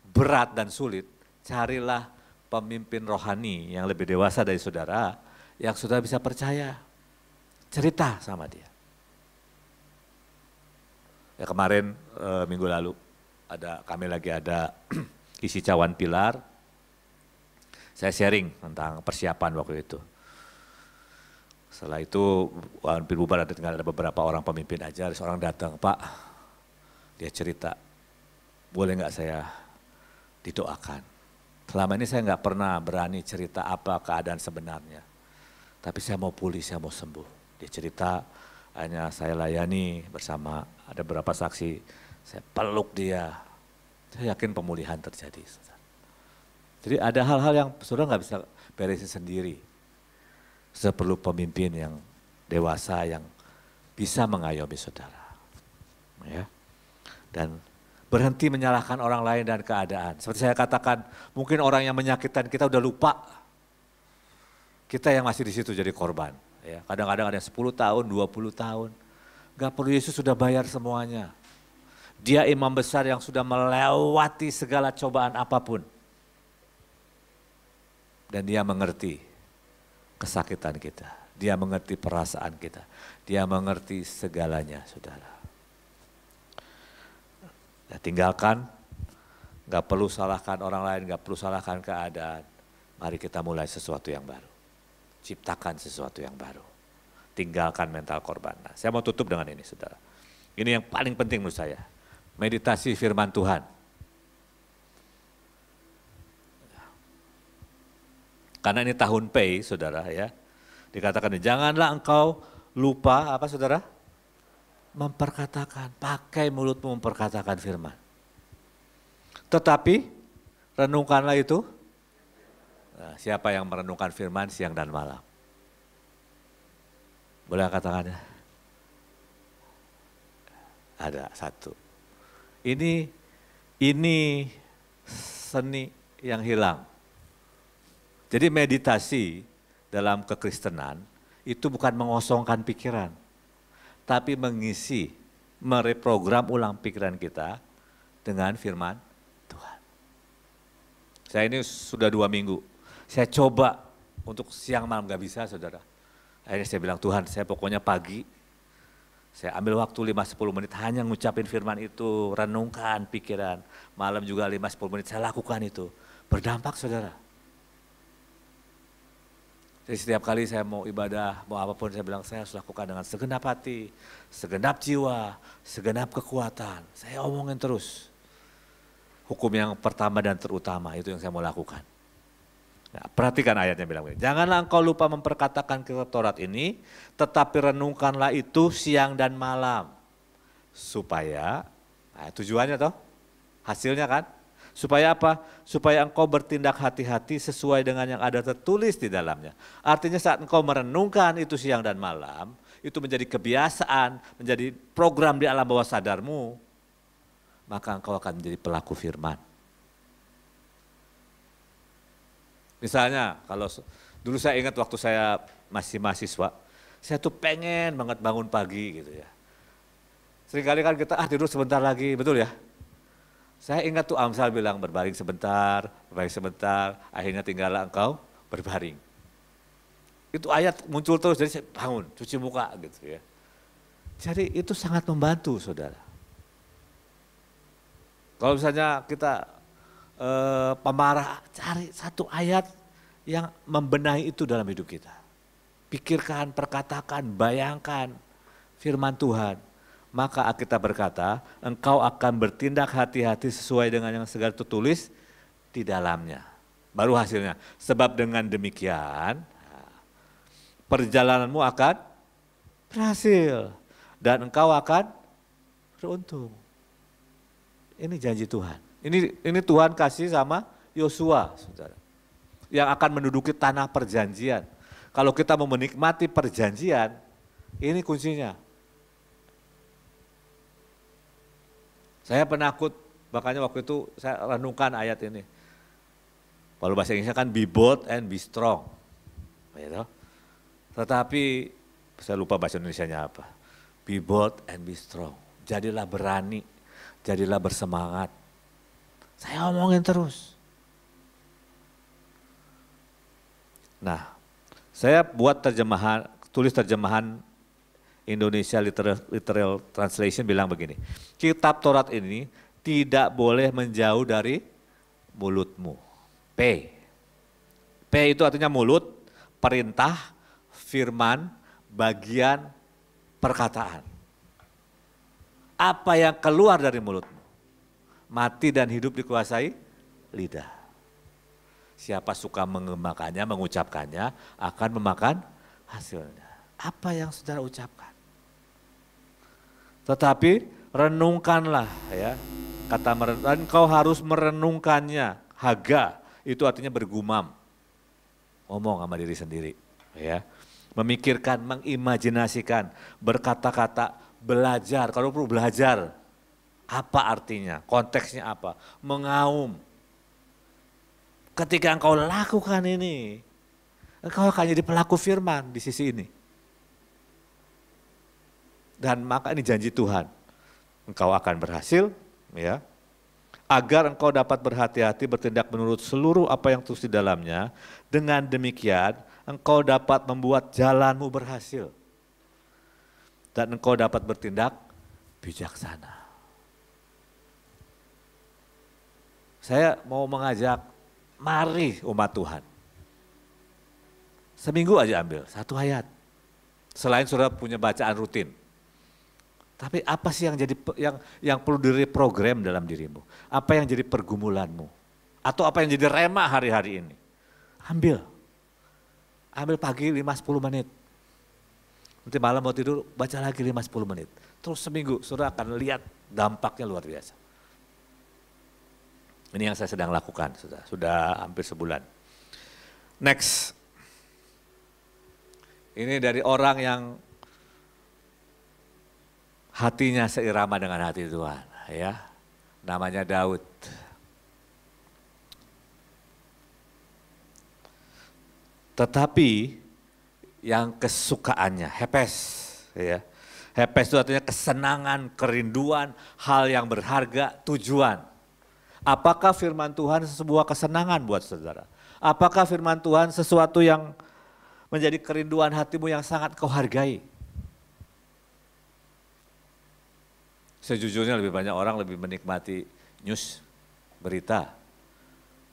berat dan sulit, carilah pemimpin rohani yang lebih dewasa dari saudara, yang saudara bisa percaya. Cerita sama dia. Ya kemarin minggu lalu kami lagi ada isi cawan pilar. Saya sharing tentang persiapan waktu itu. Setelah itu hampir bubar, tinggal ada beberapa orang pemimpin aja, ada seorang datang, Pak, dia cerita, boleh nggak saya didoakan? Selama ini saya nggak pernah berani cerita apa keadaan sebenarnya, tapi saya mau pulih, saya mau sembuh. Dia cerita, hanya saya layani bersama ada beberapa saksi, saya peluk dia, saya yakin pemulihan terjadi. Jadi ada hal-hal yang saudara nggak bisa beresin sendiri. Saudara perlu pemimpin yang dewasa yang bisa mengayomi saudara. Ya. Dan berhenti menyalahkan orang lain dan keadaan. Seperti saya katakan, mungkin orang yang menyakitkan kita udah lupa. Kita yang masih di situ jadi korban. Ya, kadang-kadang ada 10 tahun, 20 tahun. Gak perlu, Yesus sudah bayar semuanya. Dia imam besar yang sudah melewati segala cobaan apapun. Dan dia mengerti kesakitan kita. Dia mengerti perasaan kita. Dia mengerti segalanya, saudara. Ya, tinggalkan, gak perlu salahkan orang lain, gak perlu salahkan keadaan. Mari kita mulai sesuatu yang baru. Ciptakan sesuatu yang baru. Tinggalkan mental korban. Nah, saya mau tutup dengan ini, saudara. Ini yang paling penting menurut saya. Meditasi firman Tuhan. Karena ini tahun pay, saudara ya. Dikatakan, janganlah engkau lupa, apa saudara? Memperkatakan, pakai mulutmu memperkatakan firman. Tetapi, renungkanlah itu. Nah, siapa yang merenungkan firman siang dan malam? Boleh katakan ya? Ada satu. Ini seni yang hilang. Jadi meditasi dalam kekristenan itu bukan mengosongkan pikiran, tapi mengisi, mereprogram ulang pikiran kita dengan firman Tuhan. Saya ini sudah 2 minggu. Saya coba untuk siang malam gak bisa, saudara. Akhirnya saya bilang, Tuhan, saya pokoknya pagi, saya ambil waktu 5-10 menit hanya ngucapin firman itu, renungkan pikiran. Malam juga 5-10 menit saya lakukan itu. Berdampak, saudara. Jadi setiap kali saya mau ibadah, mau apapun, saya bilang, saya harus lakukan dengan segenap hati, segenap jiwa, segenap kekuatan. Saya omongin terus. Hukum yang pertama dan terutama itu yang saya mau lakukan. Nah, perhatikan ayatnya bilang begini, janganlah engkau lupa memperkatakan kitab Taurat ini, tetapi renungkanlah itu siang dan malam. Supaya, nah tujuannya toh, hasilnya kan, supaya apa? Supaya engkau bertindak hati-hati sesuai dengan yang ada tertulis di dalamnya. Artinya saat engkau merenungkan itu siang dan malam, itu menjadi kebiasaan, menjadi program di alam bawah sadarmu, maka engkau akan menjadi pelaku firman. Misalnya, kalau dulu saya ingat waktu saya masih mahasiswa, saya tuh pengen banget bangun pagi gitu ya. Seringkali kan kita tidur sebentar lagi, betul ya? Saya ingat tuh Amsal bilang berbaring sebentar, akhirnya tinggallah engkau berbaring. Itu ayat muncul terus, jadi saya bangun, cuci muka gitu ya. Jadi itu sangat membantu, saudara. Kalau misalnya kita pemarah, cari satu ayat yang membenahi itu dalam hidup kita. pikirkan, perkatakan, bayangkan firman Tuhan. Maka Alkitab berkata, engkau akan bertindak hati-hati sesuai dengan yang segala tertulis di dalamnya. Baru hasilnya. Sebab dengan demikian, perjalananmu akan berhasil. Dan engkau akan beruntung. Ini janji Tuhan. Ini Tuhan kasih sama Yosua, saudara. Yang akan menduduki tanah perjanjian. Kalau kita mau menikmati perjanjian, ini kuncinya. Saya penakut, makanya waktu itu saya renungkan ayat ini. Kalau bahasa Inggrisnya kan be bold and be strong. Gitu. Tetapi, saya lupa bahasa Indonesianya apa. Be bold and be strong. Jadilah berani, jadilah bersemangat. Saya omongin terus. Nah, saya buat tulis terjemahan Indonesia Literal Translation bilang begini, kitab Taurat ini tidak boleh menjauh dari mulutmu. P itu artinya mulut, perintah, firman, bagian, perkataan. Apa yang keluar dari mulutmu? Mati dan hidup dikuasai lidah. Siapa suka mengembangkannya, mengucapkannya, akan memakan hasilnya. Apa yang saudara ucapkan? Tetapi renungkanlah ya, kata engkau harus merenungkannya. Haga itu artinya bergumam, ngomong sama diri sendiri, ya. Memikirkan, mengimajinasikan, berkata-kata, belajar. Kalau perlu belajar, apa artinya, konteksnya apa, mengaum. Ketika engkau lakukan ini, engkau akan jadi pelaku firman di sisi ini. Dan maka ini janji Tuhan, engkau akan berhasil, ya, agar engkau dapat berhati-hati bertindak menurut seluruh apa yang terus di dalamnya. Dengan demikian, engkau dapat membuat jalanmu berhasil. Dan engkau dapat bertindak bijaksana. Saya mau mengajak, mari umat Tuhan. Seminggu aja ambil, satu ayat. Selain saudara punya bacaan rutin. Tapi apa sih yang perlu direprogram dalam dirimu? Apa yang jadi pergumulanmu? Atau apa yang jadi rema hari-hari ini? Ambil. Ambil pagi 5-10 menit. Nanti malam mau tidur baca lagi 5-10 menit. Terus seminggu saudara akan lihat dampaknya luar biasa. Ini yang saya sedang lakukan, sudah hampir sebulan. Next. Ini dari orang yang hatinya seirama dengan hati Tuhan, ya. Namanya Daud. Tetapi yang kesukaannya, hepes, ya. Hepes itu artinya kesenangan, kerinduan, hal yang berharga, tujuan. Apakah firman Tuhan sebuah kesenangan buat saudara? Apakah firman Tuhan sesuatu yang menjadi kerinduan hatimu yang sangat kau hargai? Sejujurnya lebih banyak orang lebih menikmati news, berita,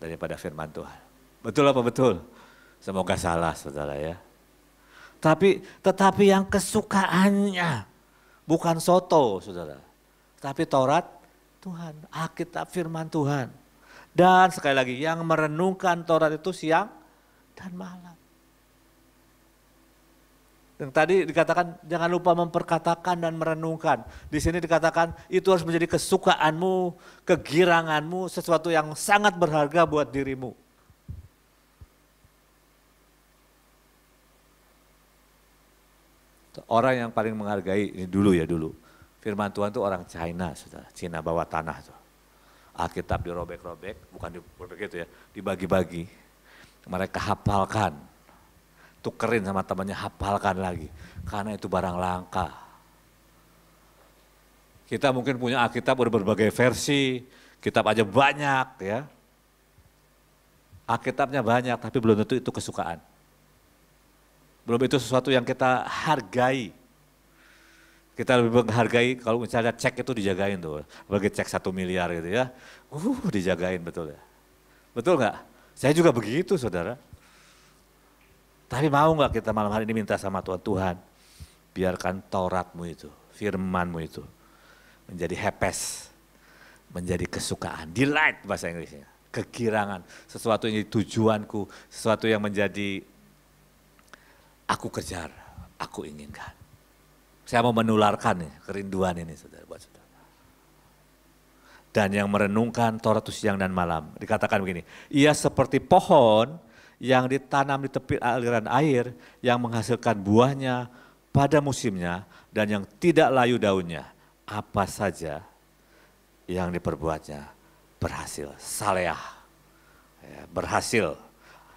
daripada firman Tuhan. Betul apa betul? Semoga salah saudara ya. Tetapi yang kesukaannya bukan soto saudara. Tapi Taurat Tuhan, Alkitab firman Tuhan. Dan sekali lagi yang merenungkan Taurat itu siang dan malam. Yang tadi dikatakan jangan lupa memperkatakan dan merenungkan. Di sini dikatakan itu harus menjadi kesukaanmu, kegiranganmu, sesuatu yang sangat berharga buat dirimu. Orang yang paling menghargai ini dulu. Firman Tuhan itu orang China, saudara. Cina bawah tanah tuh. Alkitab dirobek-robek, bukan dirobek itu ya, dibagi-bagi. Mereka hafalkan, tukerin sama temannya, hafalkan lagi. Karena itu barang langka. Kita mungkin punya Alkitab berbagai versi, kitab aja banyak ya. Alkitabnya banyak, tapi belum tentu itu kesukaan. Belum itu sesuatu yang kita hargai. Kita lebih menghargai kalau misalnya cek itu dijagain tuh, bagi cek 1 miliar gitu ya, dijagain betul ya. Betul nggak? Saya juga begitu saudara. Tapi mau nggak kita malam hari ini minta sama Tuhan, Tuhan biarkan Tauratmu itu, firmanmu itu menjadi hepes, menjadi kesukaan, delight bahasa Inggrisnya, kegirangan, sesuatu yang jadi tujuanku, sesuatu yang menjadi aku kejar, aku inginkan. Saya mau menularkan nih, kerinduan ini saudara buat saudara. Dan yang merenungkan Taurat itu siang dan malam, dikatakan begini, ia seperti pohon yang ditanam di tepi aliran air, yang menghasilkan buahnya pada musimnya, dan yang tidak layu daunnya. Apa saja yang diperbuatnya berhasil, saleh, berhasil.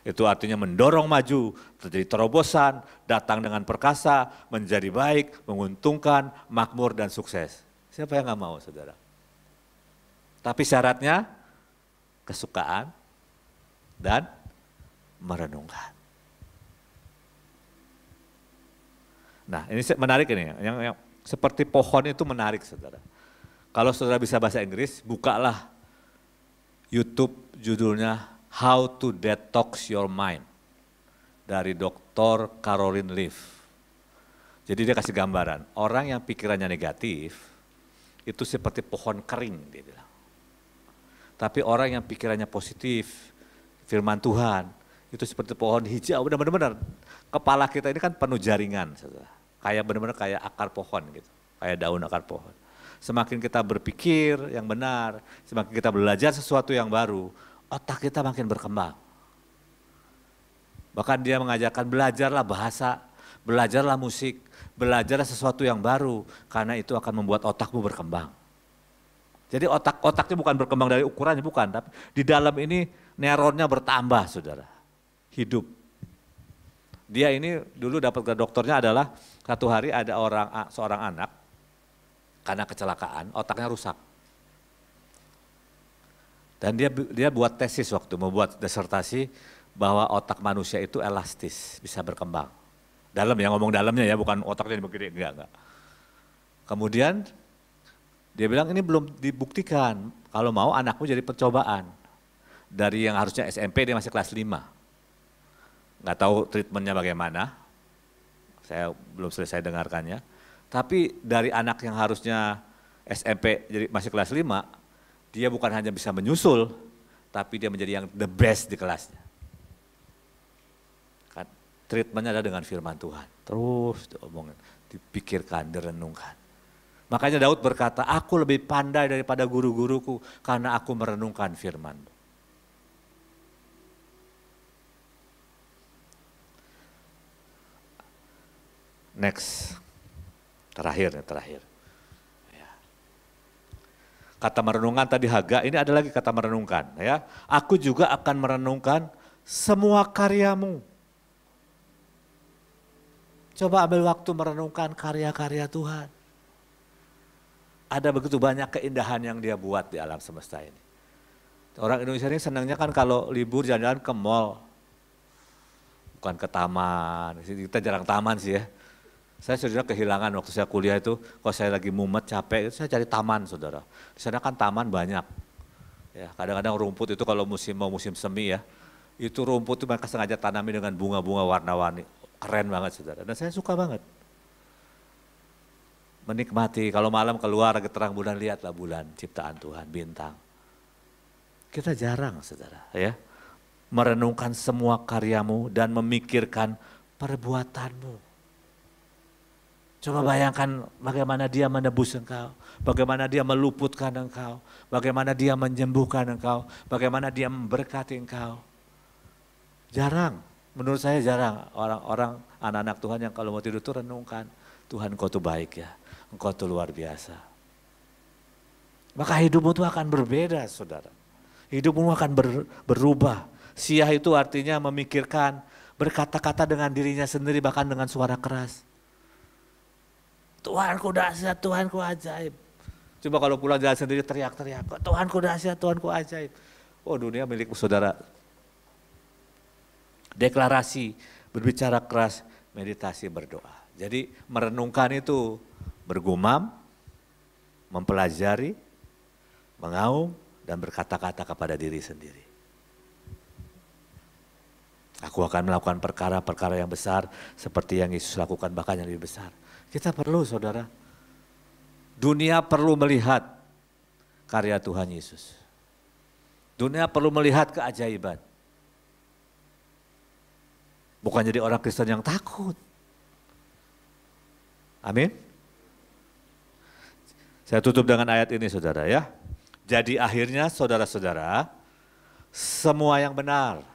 Itu artinya mendorong maju, terjadi terobosan, datang dengan perkasa, menjadi baik, menguntungkan, makmur dan sukses. Siapa yang gak mau saudara? Tapi syaratnya kesukaan dan merenungkan. Nah ini menarik ini, yang seperti pohon itu menarik saudara. Kalau saudara bisa bahasa Inggris, bukalah YouTube judulnya How to Detox Your Mind dari Dr. Caroline Leaf. Jadi dia kasih gambaran, orang yang pikirannya negatif itu seperti pohon kering dia bilang. Tapi orang yang pikirannya positif, firman Tuhan, itu seperti pohon hijau, benar-benar kepala kita ini kan penuh jaringan, kayak benar-benar kayak akar pohon gitu, kayak daun akar pohon. Semakin kita berpikir yang benar, semakin kita belajar sesuatu yang baru, otak kita makin berkembang. Bahkan dia mengajarkan belajarlah bahasa, belajarlah musik, belajarlah sesuatu yang baru, karena itu akan membuat otakmu berkembang. Jadi otaknya bukan berkembang dari ukurannya, bukan, tapi di dalam ini neuronnya bertambah saudara, hidup. Dia ini dulu dapat ke dokternya adalah satu hari ada seorang anak karena kecelakaan otaknya rusak. Dan dia buat tesis waktu membuat disertasi bahwa otak manusia itu elastis, bisa berkembang. Dalam ya, ngomong dalamnya ya, bukan otaknya begini, enggak. Kemudian dia bilang ini belum dibuktikan, kalau mau anakmu jadi percobaan. Dari yang harusnya SMP dia masih kelas 5. Nggak tahu treatmentnya bagaimana, saya belum selesai dengarkannya. Tapi dari anak yang harusnya SMP jadi masih kelas 5, dia bukan hanya bisa menyusul, tapi dia menjadi yang the best di kelasnya. Kan, treatmentnya ada dengan firman Tuhan, terus diomongin, dipikirkan, direnungkan. Makanya Daud berkata, aku lebih pandai daripada guru-guruku karena aku merenungkan firman. Next, terakhir. Ya. Kata merenungkan tadi Haga, ini ada lagi kata merenungkan. Ya, aku juga akan merenungkan semua karyamu. Coba ambil waktu merenungkan karya-karya Tuhan. Ada begitu banyak keindahan yang dia buat di alam semesta ini. Orang Indonesia ini senangnya kan kalau libur jalan-jalan ke mall. Bukan ke taman, kita jarang taman sih ya. Saya sudah kehilangan waktu saya kuliah itu, kalau saya lagi mumet, capek, saya cari taman saudara. Di sana kan taman banyak. Ya, kadang-kadang rumput itu kalau musim semi ya, itu rumput itu mereka sengaja tanami dengan bunga-bunga warna-warni. Keren banget saudara, dan saya suka banget. Menikmati, kalau malam keluar lagi terang bulan, lihatlah bulan, ciptaan Tuhan, bintang. Kita jarang saudara ya, merenungkan semua karyamu dan memikirkan perbuatanmu. Coba bayangkan bagaimana dia menebus engkau, bagaimana dia meluputkan engkau, bagaimana dia menyembuhkan engkau, bagaimana dia memberkati engkau. Jarang, menurut saya jarang orang-orang anak-anak Tuhan yang kalau mau tidur itu renungkan, Tuhan engkau tuh baik ya, engkau tuh luar biasa. Maka hidupmu tuh akan berbeda saudara, hidupmu akan berubah. Siyah itu artinya memikirkan, berkata-kata dengan dirinya sendiri bahkan dengan suara keras. Tuhanku dahsyat, Tuhanku ajaib. Coba kalau pulang jalan sendiri teriak-teriak, Tuhanku dahsyat, Tuhanku ajaib. Oh dunia milik saudara. Deklarasi, berbicara keras, meditasi, berdoa. Jadi merenungkan itu bergumam, mempelajari, mengaum, dan berkata-kata kepada diri sendiri. Aku akan melakukan perkara-perkara yang besar seperti yang Yesus lakukan, bahkan yang lebih besar. Kita perlu, saudara. Dunia perlu melihat karya Tuhan Yesus. Dunia perlu melihat keajaiban. Bukan jadi orang Kristen yang takut. Amin. Saya tutup dengan ayat ini, saudara ya. Jadi akhirnya saudara-saudara, semua yang benar,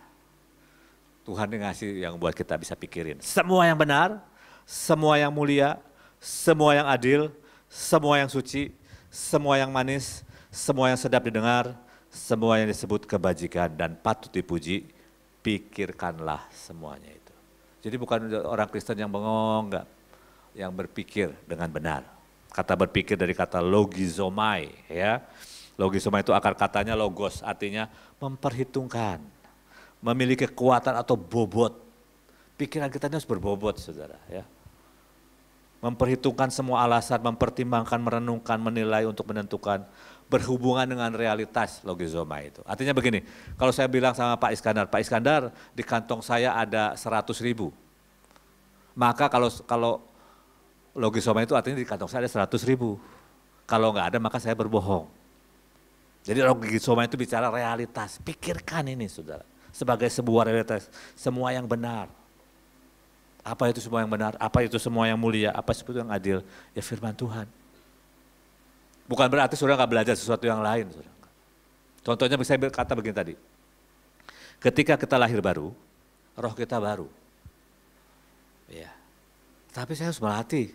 Tuhan ngasih yang buat kita bisa pikirin. Semua yang benar, semua yang mulia, semua yang adil, semua yang suci, semua yang manis, semua yang sedap didengar, semua yang disebut kebajikan dan patut dipuji, pikirkanlah semuanya itu. Jadi bukan orang Kristen yang bengong, enggak, yang berpikir dengan benar. Kata berpikir dari kata logizomai, ya. Logizomai itu akar katanya logos, artinya memperhitungkan, memiliki kekuatan atau bobot. Pikiran kita ini harus berbobot, saudara, ya. Memperhitungkan semua alasan, mempertimbangkan, merenungkan, menilai untuk menentukan, berhubungan dengan realitas logizoma itu. Artinya begini, kalau saya bilang sama Pak Iskandar di kantong saya ada 100.000. Maka kalau logizoma itu artinya di kantong saya ada 100.000. Kalau nggak ada maka saya berbohong. Jadi logizoma itu bicara realitas. Pikirkan ini, saudara, sebagai sebuah realitas, semua yang benar. Apa itu semua yang benar? Apa itu semua yang mulia? Apa itu yang adil? Ya firman Tuhan. Bukan berarti saudara nggak belajar sesuatu yang lain. Saudara. Contohnya saya berkata begini tadi. Ketika kita lahir baru, roh kita baru. Ya. Tapi saya harus melatih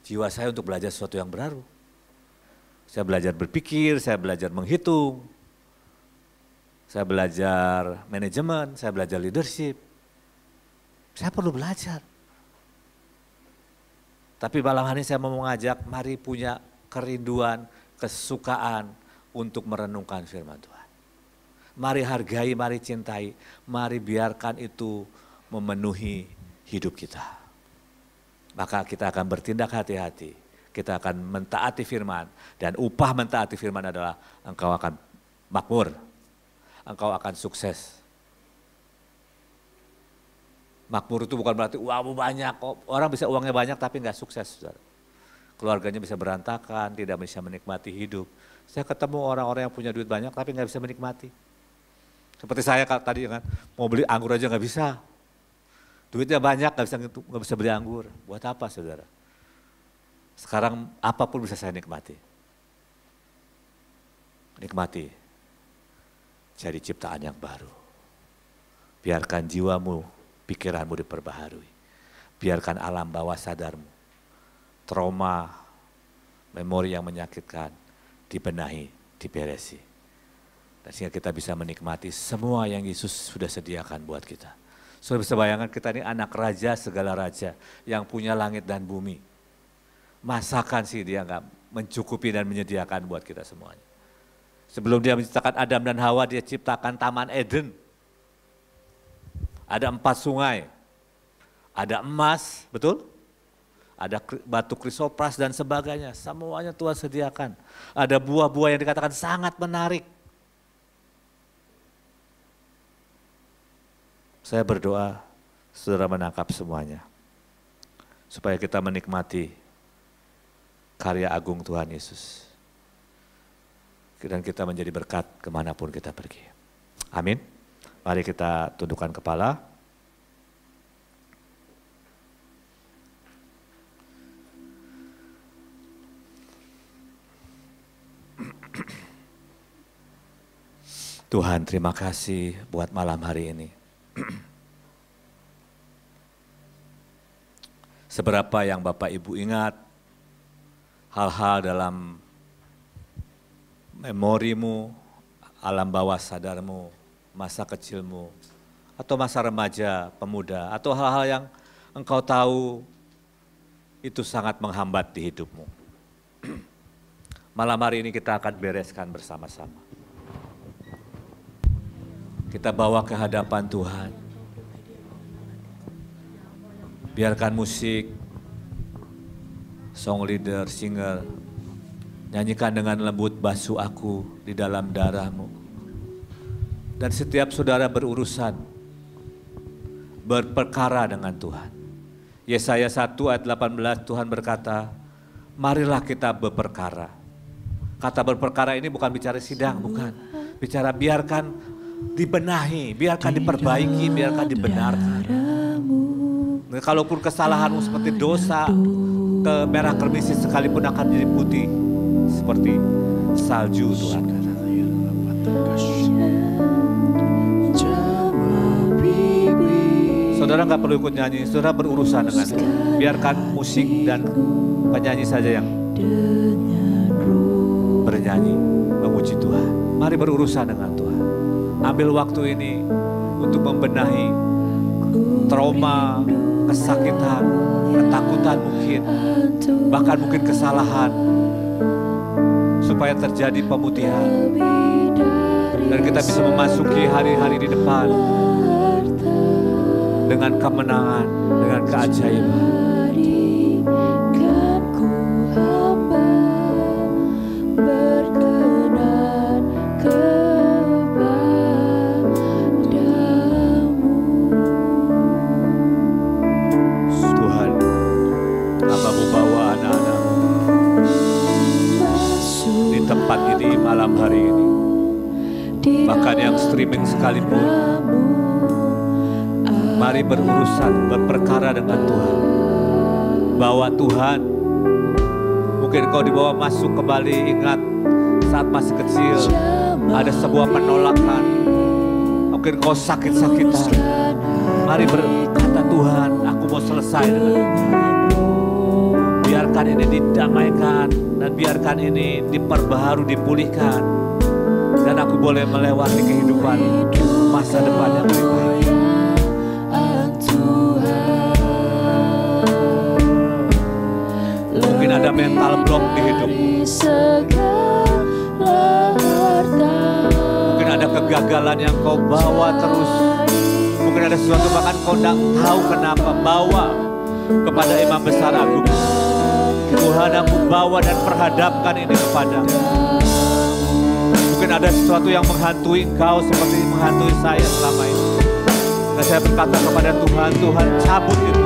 jiwa saya untuk belajar sesuatu yang baru. Saya belajar berpikir, saya belajar menghitung, saya belajar manajemen, saya belajar leadership. Saya perlu belajar. Tapi malam hari ini saya mau mengajak, mari punya kerinduan, kesukaan untuk merenungkan firman Tuhan. Mari hargai, mari cintai, mari biarkan itu memenuhi hidup kita. Maka kita akan bertindak hati-hati, kita akan mentaati firman, dan upah mentaati firman adalah engkau akan makmur, engkau akan sukses. Makmur itu bukan berarti uangmu banyak, orang bisa uangnya banyak tapi nggak sukses, saudara. Keluarganya bisa berantakan, tidak bisa menikmati hidup. Saya ketemu orang-orang yang punya duit banyak tapi nggak bisa menikmati. Seperti saya tadi kan, mau beli anggur aja nggak bisa. Duitnya banyak nggak bisa beli anggur. Buat apa, saudara? Sekarang apapun bisa saya nikmati. Nikmati. Jadi ciptaan yang baru. Biarkan jiwamu, pikiranmu diperbaharui. Biarkan alam bawah sadarmu, trauma, memori yang menyakitkan, dibenahi, diberesi. Dan sehingga kita bisa menikmati semua yang Yesus sudah sediakan buat kita. Sudah bisa bayangkan kita ini anak raja segala raja yang punya langit dan bumi. Masakan sih dia nggak mencukupi dan menyediakan buat kita semuanya. Sebelum dia menciptakan Adam dan Hawa, dia ciptakan Taman Eden. Ada 4 sungai, ada emas, betul? Ada batu krisopras dan sebagainya, semuanya Tuhan sediakan. Ada buah-buah yang dikatakan sangat menarik. Saya berdoa, saudara menangkap semuanya. Supaya kita menikmati karya agung Tuhan Yesus. Dan kita menjadi berkat kemanapun kita pergi. Amin. Mari kita tundukkan kepala. Tuhan, terima kasih buat malam hari ini. Seberapa yang Bapak Ibu ingat hal-hal dalam memorimu, alam bawah sadarmu, masa kecilmu, atau masa remaja, pemuda, atau hal-hal yang engkau tahu itu sangat menghambat di hidupmu. Malam hari ini kita akan bereskan bersama-sama. Kita bawa ke hadapan Tuhan. Biarkan musik, song leader, singer, nyanyikan dengan lembut basuh aku di dalam darahmu. Dan setiap saudara berurusan, berperkara dengan Tuhan. Yesaya 1 ayat 18 Tuhan berkata, marilah kita berperkara. Kata berperkara ini bukan bicara sidang, bukan. Bicara biarkan dibenahi, biarkan diperbaiki, biarkan dibenarkan. Nah, kalaupun kesalahanmu seperti dosa, ke merah kermisis sekalipun akan jadi putih seperti salju Tuhan kata. Saudara nggak perlu ikut nyanyi, saudara berurusan dengan Tuhan. Biarkan musik dan penyanyi saja yang bernyanyi, memuji Tuhan. Mari berurusan dengan Tuhan. Ambil waktu ini untuk membenahi trauma, kesakitan, ketakutan mungkin, bahkan mungkin kesalahan, supaya terjadi pemutihan. Dan kita bisa memasuki hari-hari di depan dengan kemenangan, dengan keajaiban. Tuhan, Bapak-Mu bawa anak-anak di tempat ini malam hari ini, bahkan yang streaming sekalipun. Mari berurusan, berperkara dengan Tuhan. Bawa Tuhan. Mungkin kau dibawa masuk kembali, ingat saat masih kecil ada sebuah penolakan. Mungkin kau sakit-sakitan. Mari berkata, Tuhan, aku mau selesai dengan ini. Biarkan ini didamaikan dan biarkan ini diperbaharui, dipulihkan. Dan aku boleh melewati kehidupan masa depan yang lebih baik. Mungkin ada mental block di hidupmu. Mungkin ada kegagalan yang kau bawa terus. Mungkin ada sesuatu bahkan kau tidak tahu kenapa. Bawa kepada Imam Besar Agung. Tuhan, aku bawa dan perhadapkan ini kepadamu. Mungkin ada sesuatu yang menghantui engkau seperti menghantui saya selama ini. Dan saya berkata kepada Tuhan, Tuhan cabut itu.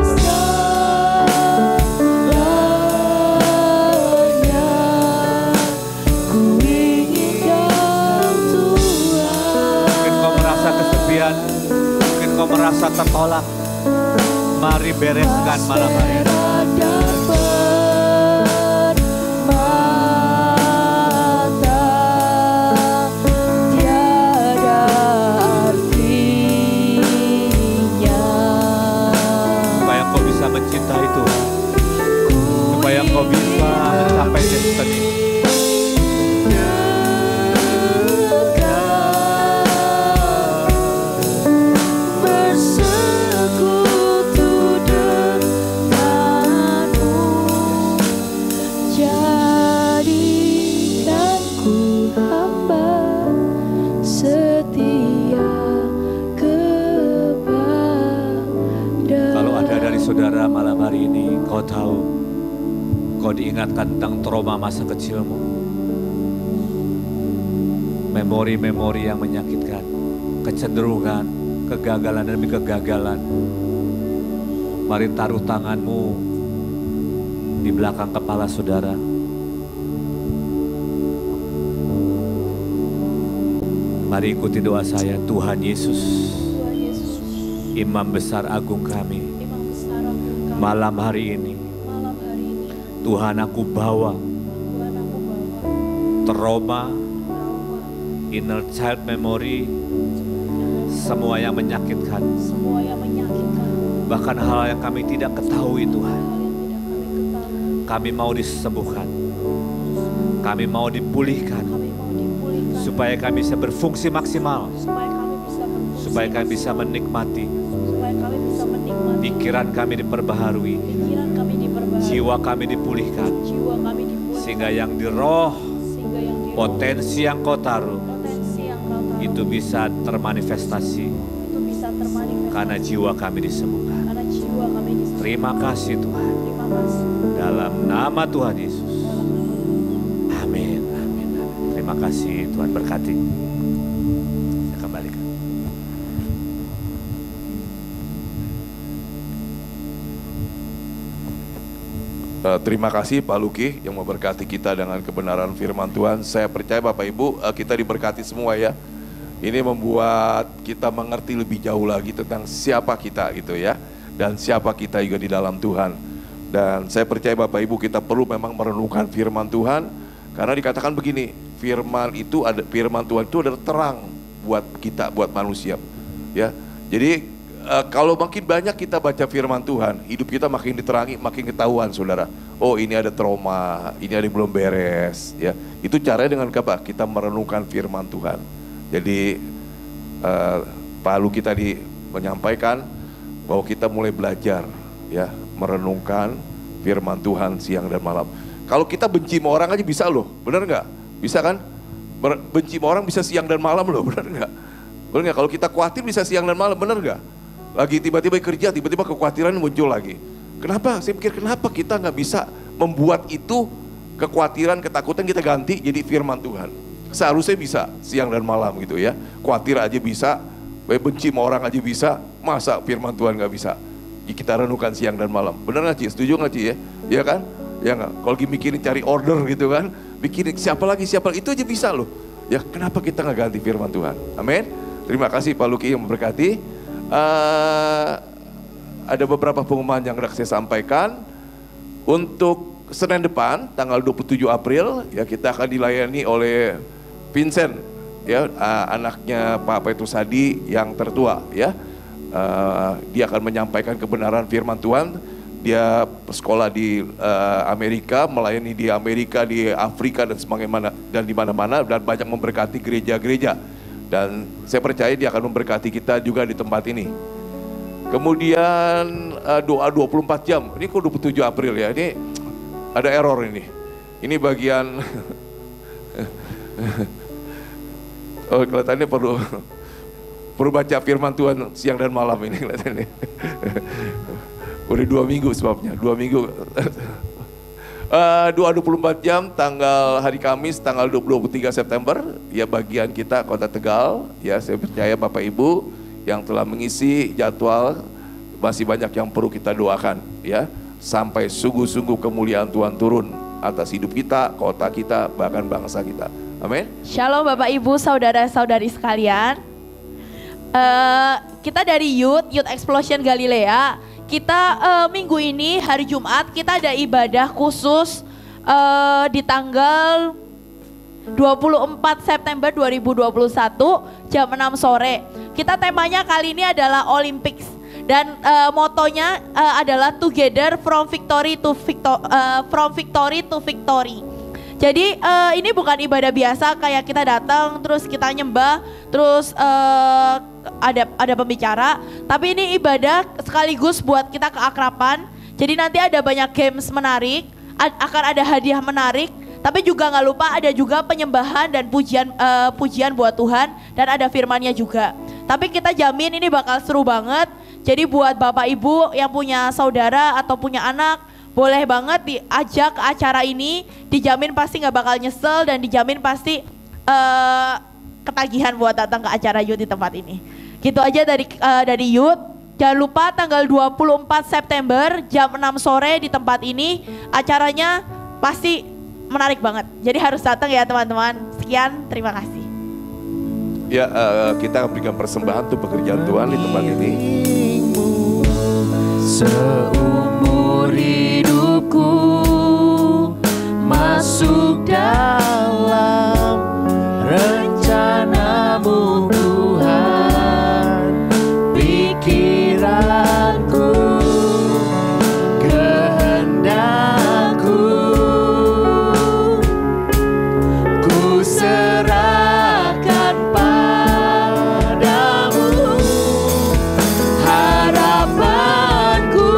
Mungkin kau merasa tertolak. Mari bereskan malam hari ini. Supaya kau bisa mencintai Tuhan. Supaya kau bisa mencapai destiny. Saudara, malam hari ini kau tahu, kau diingatkan tentang trauma masa kecilmu. Memori-memori yang menyakitkan, kecenderungan, kegagalan demi kegagalan. Mari taruh tanganmu di belakang kepala saudara. Mari ikuti doa saya. Tuhan Yesus, Imam Besar Agung kami, malam hari ini, Tuhan, aku bawa trauma, inner child memory, semua yang menyakitkan, bahkan hal yang kami tidak ketahui, Tuhan. Kami mau disembuhkan, kami mau dipulihkan, supaya kami bisa berfungsi maksimal, supaya kami bisa menikmati. Pikiran kami diperbaharui, jiwa kami dipulihkan, sehingga yang di roh, potensi yang kau taruh, itu bisa termanifestasi, karena jiwa kami disembuhkan. Terima kasih Tuhan, dalam nama Tuhan Yesus. Amin, amin, amin. Terima kasih, Tuhan berkati. Saya kembalikan. Terima kasih Pak Luki yang memberkati kita dengan kebenaran firman Tuhan. Saya percaya Bapak Ibu kita diberkati semua ya. Ini membuat kita mengerti lebih jauh lagi tentang siapa kita gitu ya. Dan siapa kita juga di dalam Tuhan. Dan saya percaya Bapak Ibu kita perlu memang merenungkan firman Tuhan. Karena dikatakan begini, firman Tuhan itu adalah terang buat kita, buat manusia. Ya, jadi kalau makin banyak kita baca firman Tuhan, hidup kita makin diterangi, makin ketahuan saudara. Oh ini ada trauma, ini ada yang belum beres. Ya, itu caranya dengan apa? Kita merenungkan firman Tuhan. Jadi Pak Luki tadi menyampaikan bahwa kita mulai belajar ya merenungkan firman Tuhan siang dan malam. Kalau kita benci sama orang aja bisa loh, benar nggak? Bisa kan? Benci sama orang bisa siang dan malam loh, benar nggak? Benar nggak? Kalau kita khawatir bisa siang dan malam, benar nggak? Lagi tiba-tiba kerja, tiba-tiba kekhawatiran muncul lagi. Kenapa? Saya pikir kenapa kita nggak bisa membuat itu kekhawatiran, ketakutan kita ganti jadi firman Tuhan. Seharusnya bisa siang dan malam gitu ya. Khawatir aja bisa, benci sama orang aja bisa, masa firman Tuhan nggak bisa? Kita renungkan siang dan malam. Benar nggak Ci? Setuju nggak Ci ya? Iya kan? Ya nggak? Kalau lagi mikirin cari order gitu kan, mikirin siapa lagi, itu aja bisa loh. Ya kenapa kita nggak ganti firman Tuhan? Amin. Terima kasih Pak Luki yang memberkati. Ada beberapa pengumuman yang hendak saya sampaikan. Untuk Senin depan, tanggal 27 April, ya kita akan dilayani oleh Vincent, ya anaknya Pak Petrus Hadi yang tertua, ya. Dia akan menyampaikan kebenaran firman Tuhan. Dia sekolah di Amerika, melayani di Amerika, di Afrika dan sebagaimana dan di mana-mana dan banyak memberkati gereja-gereja. Dan saya percaya dia akan memberkati kita juga di tempat ini. Kemudian doa 24 jam. Ini kok 27 April ya. Ini ada error ini. Ini bagian oh kelihatannya perlu baca firman Tuhan siang dan malam ini kelihatannya. Udah 2 minggu sebabnya, 2 minggu. Doa 24 jam tanggal hari Kamis tanggal 23 September ya bagian kita Kota Tegal ya. Saya percaya Bapak Ibu yang telah mengisi jadwal masih banyak yang perlu kita doakan ya, sampai sungguh-sungguh kemuliaan Tuhan turun atas hidup kita, kota kita, bahkan bangsa kita. Amin. Shalom Bapak Ibu, saudara-saudari sekalian. Kita dari Youth Explosion Galilea. Kita minggu ini hari Jumat kita ada ibadah khusus di tanggal 24 September 2021 jam 6 sore. Kita temanya kali ini adalah Olympics dan motonya adalah Together from Victory to Victory. Jadi ini bukan ibadah biasa kayak kita datang terus kita nyembah terus ada pembicara, tapi ini ibadah sekaligus buat kita keakraban. Jadi nanti ada banyak games menarik, akan ada hadiah menarik, tapi juga nggak lupa ada juga penyembahan dan pujian buat Tuhan dan ada firman-Nya juga. Tapi kita jamin ini bakal seru banget. Jadi buat Bapak Ibu yang punya saudara atau punya anak, boleh banget diajak ke acara ini, dijamin pasti nggak bakal nyesel dan dijamin pasti ketagihan buat datang ke acara Youth di tempat ini. Gitu aja dari Youth. Jangan lupa tanggal 24 September jam 6 sore di tempat ini, acaranya pasti menarik banget. Jadi harus datang ya teman-teman. Sekian, terima kasih. Ya, kita berikan persembahan untuk pekerjaan Tuhan di tempat ini. Seumur hidupku masuk dalam rencanamu Tuhan, pikiranku, kehendakku, ku serahkan padamu. Harapanku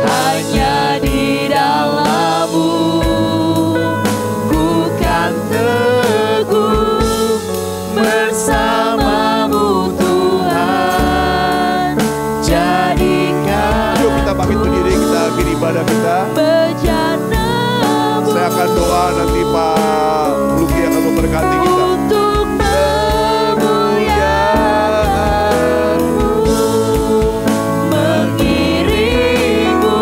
hanya di dalam-Mu, ku kan teguh bersama-Mu Tuhan. Jadikan Yuk kita pamit berdiri, kita akhiri ibadah kita. bejana-Mu Saya akan doa, nanti Pak Luki akan memberkati kita. untuk kemuliaan-Mu, mengiringmu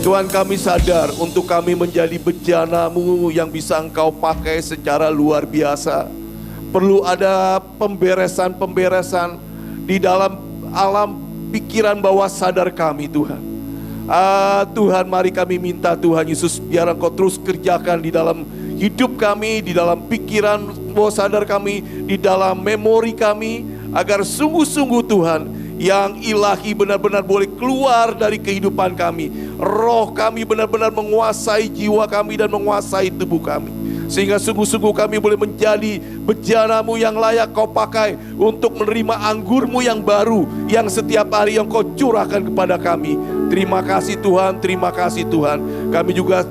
Tuhan, kami sadar untuk kami menjadi bejana-Mu yang bisa Engkau pakai secara luar biasa. Perlu ada pemberesan-pemberesan di dalam alam pikiran bawah sadar kami, Tuhan. Tuhan, mari kami minta Tuhan Yesus, biar Engkau terus kerjakan di dalam hidup kami, di dalam pikiran bawah sadar kami, di dalam memori kami, agar sungguh-sungguh Tuhan, yang ilahi benar-benar boleh keluar dari kehidupan kami. Roh kami benar-benar menguasai jiwa kami dan menguasai tubuh kami, sehingga sungguh-sungguh kami boleh menjadi bejana-Mu yang layak Kau pakai untuk menerima anggur-Mu yang baru, yang setiap hari yang Kau curahkan kepada kami. Terima kasih Tuhan, terima kasih Tuhan. Kami juga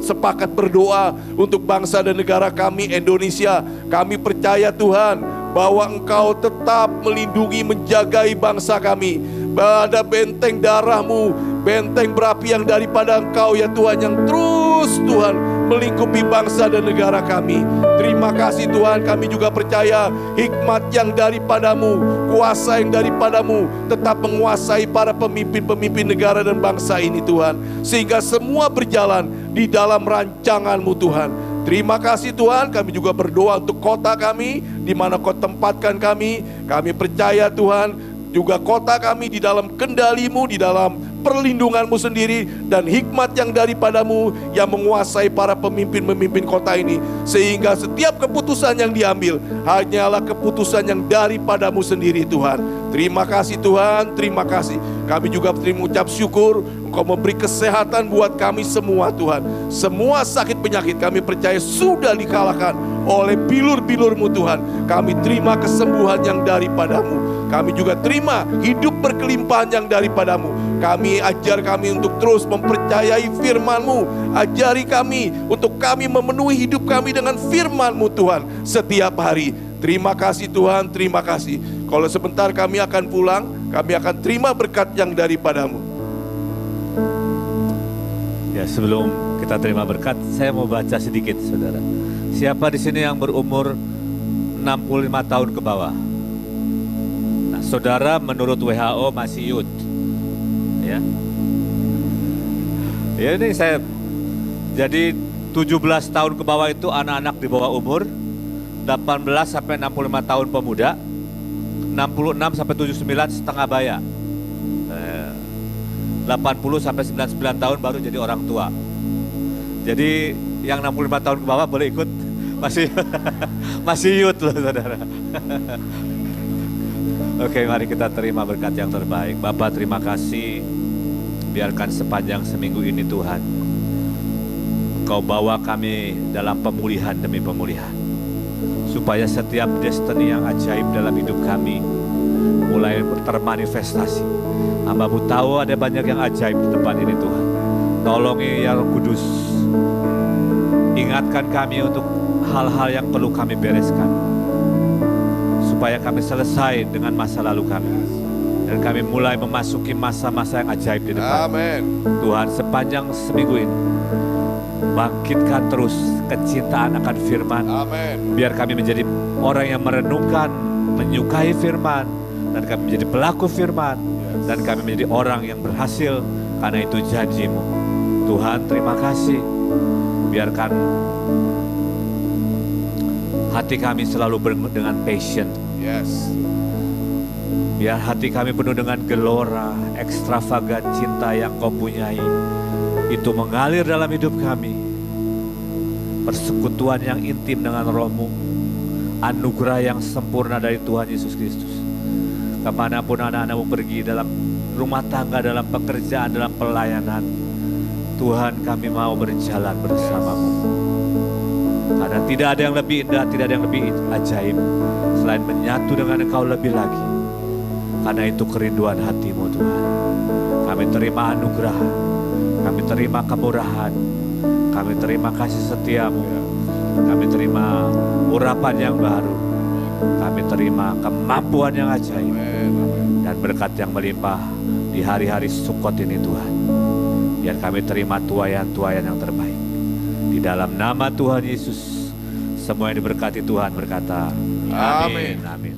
sepakat berdoa untuk bangsa dan negara kami, Indonesia. Kami percaya Tuhan, bahwa Engkau tetap melindungi, menjagai bangsa kami. Ada benteng darah-Mu, benteng berapi yang daripada Engkau ya Tuhan, yang terus Tuhan melingkupi bangsa dan negara kami. Terima kasih Tuhan, kami juga percaya hikmat yang daripada-Mu, kuasa yang daripada-Mu tetap menguasai para pemimpin-pemimpin negara dan bangsa ini Tuhan, sehingga semua berjalan di dalam rancangan-Mu Tuhan. Terima kasih Tuhan, kami juga berdoa untuk kota kami, di mana Kau tempatkan kami. Kami percaya Tuhan, juga kota kami di dalam kendali-Mu, di dalam perlindungan-Mu sendiri, dan hikmat yang daripada-Mu yang menguasai para pemimpin-pemimpin kota ini, sehingga setiap keputusan yang diambil hanyalah keputusan yang daripada-Mu sendiri Tuhan. Terima kasih Tuhan, terima kasih. Kami juga mengucap syukur Engkau memberi kesehatan buat kami semua Tuhan. Semua sakit penyakit kami percaya sudah dikalahkan oleh bilur-bilur-Mu Tuhan. Kami terima kesembuhan yang daripada-Mu. Kami juga terima hidup berkelimpahan yang daripada-Mu. Kami ajar kami untuk terus mempercayai firman-Mu. Ajari kami untuk kami memenuhi hidup kami dengan firman-Mu Tuhan setiap hari. Terima kasih Tuhan, terima kasih. Kalau sebentar kami akan pulang, kami akan terima berkat yang daripada-Mu. Ya, sebelum kita terima berkat, saya mau baca sedikit, saudara. Siapa di sini yang berumur 65 tahun ke bawah? Nah, saudara menurut WHO masih youth. Ya. Ya, ini saya, jadi 17 tahun ke bawah itu anak-anak di bawah umur, 18 sampai 65 tahun pemuda, 66 sampai 79 setengah baya. 80 sampai 99 tahun baru jadi orang tua. Jadi yang 65 tahun ke bawah boleh ikut, masih youth loh saudara. Oke, mari kita terima berkat yang terbaik. Bapak, terima kasih, biarkan sepanjang seminggu ini Tuhan, Kau bawa kami dalam pemulihan demi pemulihan, supaya setiap destiny yang ajaib dalam hidup kami mulai termanifestasi. Hamba-Mu tahu ada banyak yang ajaib di tempat ini Tuhan. Tolongi ya Roh Kudus, ingatkan kami untuk hal-hal yang perlu kami bereskan, supaya kami selesai dengan masa lalu kami, dan kami mulai memasuki masa-masa yang ajaib di depan. Amin. Tuhan, sepanjang seminggu ini bangkitkan terus kecintaan akan firman. Amin. Biar kami menjadi orang yang merenungkan, menyukai firman, dan kami menjadi pelaku firman, dan kami menjadi orang yang berhasil karena itu janji-Mu. Tuhan, terima kasih. Biarkan hati kami selalu dengan passion. Yes. Biar hati kami penuh dengan gelora, ekstravagan cinta yang Kau punyai. Itu mengalir dalam hidup kami. Persekutuan yang intim dengan Roh-Mu, anugerah yang sempurna dari Tuhan Yesus Kristus. Kemanapun anak-anak-Mu pergi, dalam rumah tangga, dalam pekerjaan, dalam pelayanan, Tuhan, kami mau berjalan bersama-Mu. Karena tidak ada yang lebih indah, tidak ada yang lebih ajaib selain menyatu dengan Engkau lebih lagi. Karena itu kerinduan hati-Mu Tuhan. Kami terima anugerah, kami terima kemurahan, kami terima kasih setia-Mu, kami terima urapan yang baru, kami terima kemampuan yang ajaib dan berkat yang melimpah di hari-hari Sukot ini Tuhan. Biar kami terima tuayan-tuayan yang terbaik. Di dalam nama Tuhan Yesus, semua yang diberkati Tuhan berkata, amin, amin.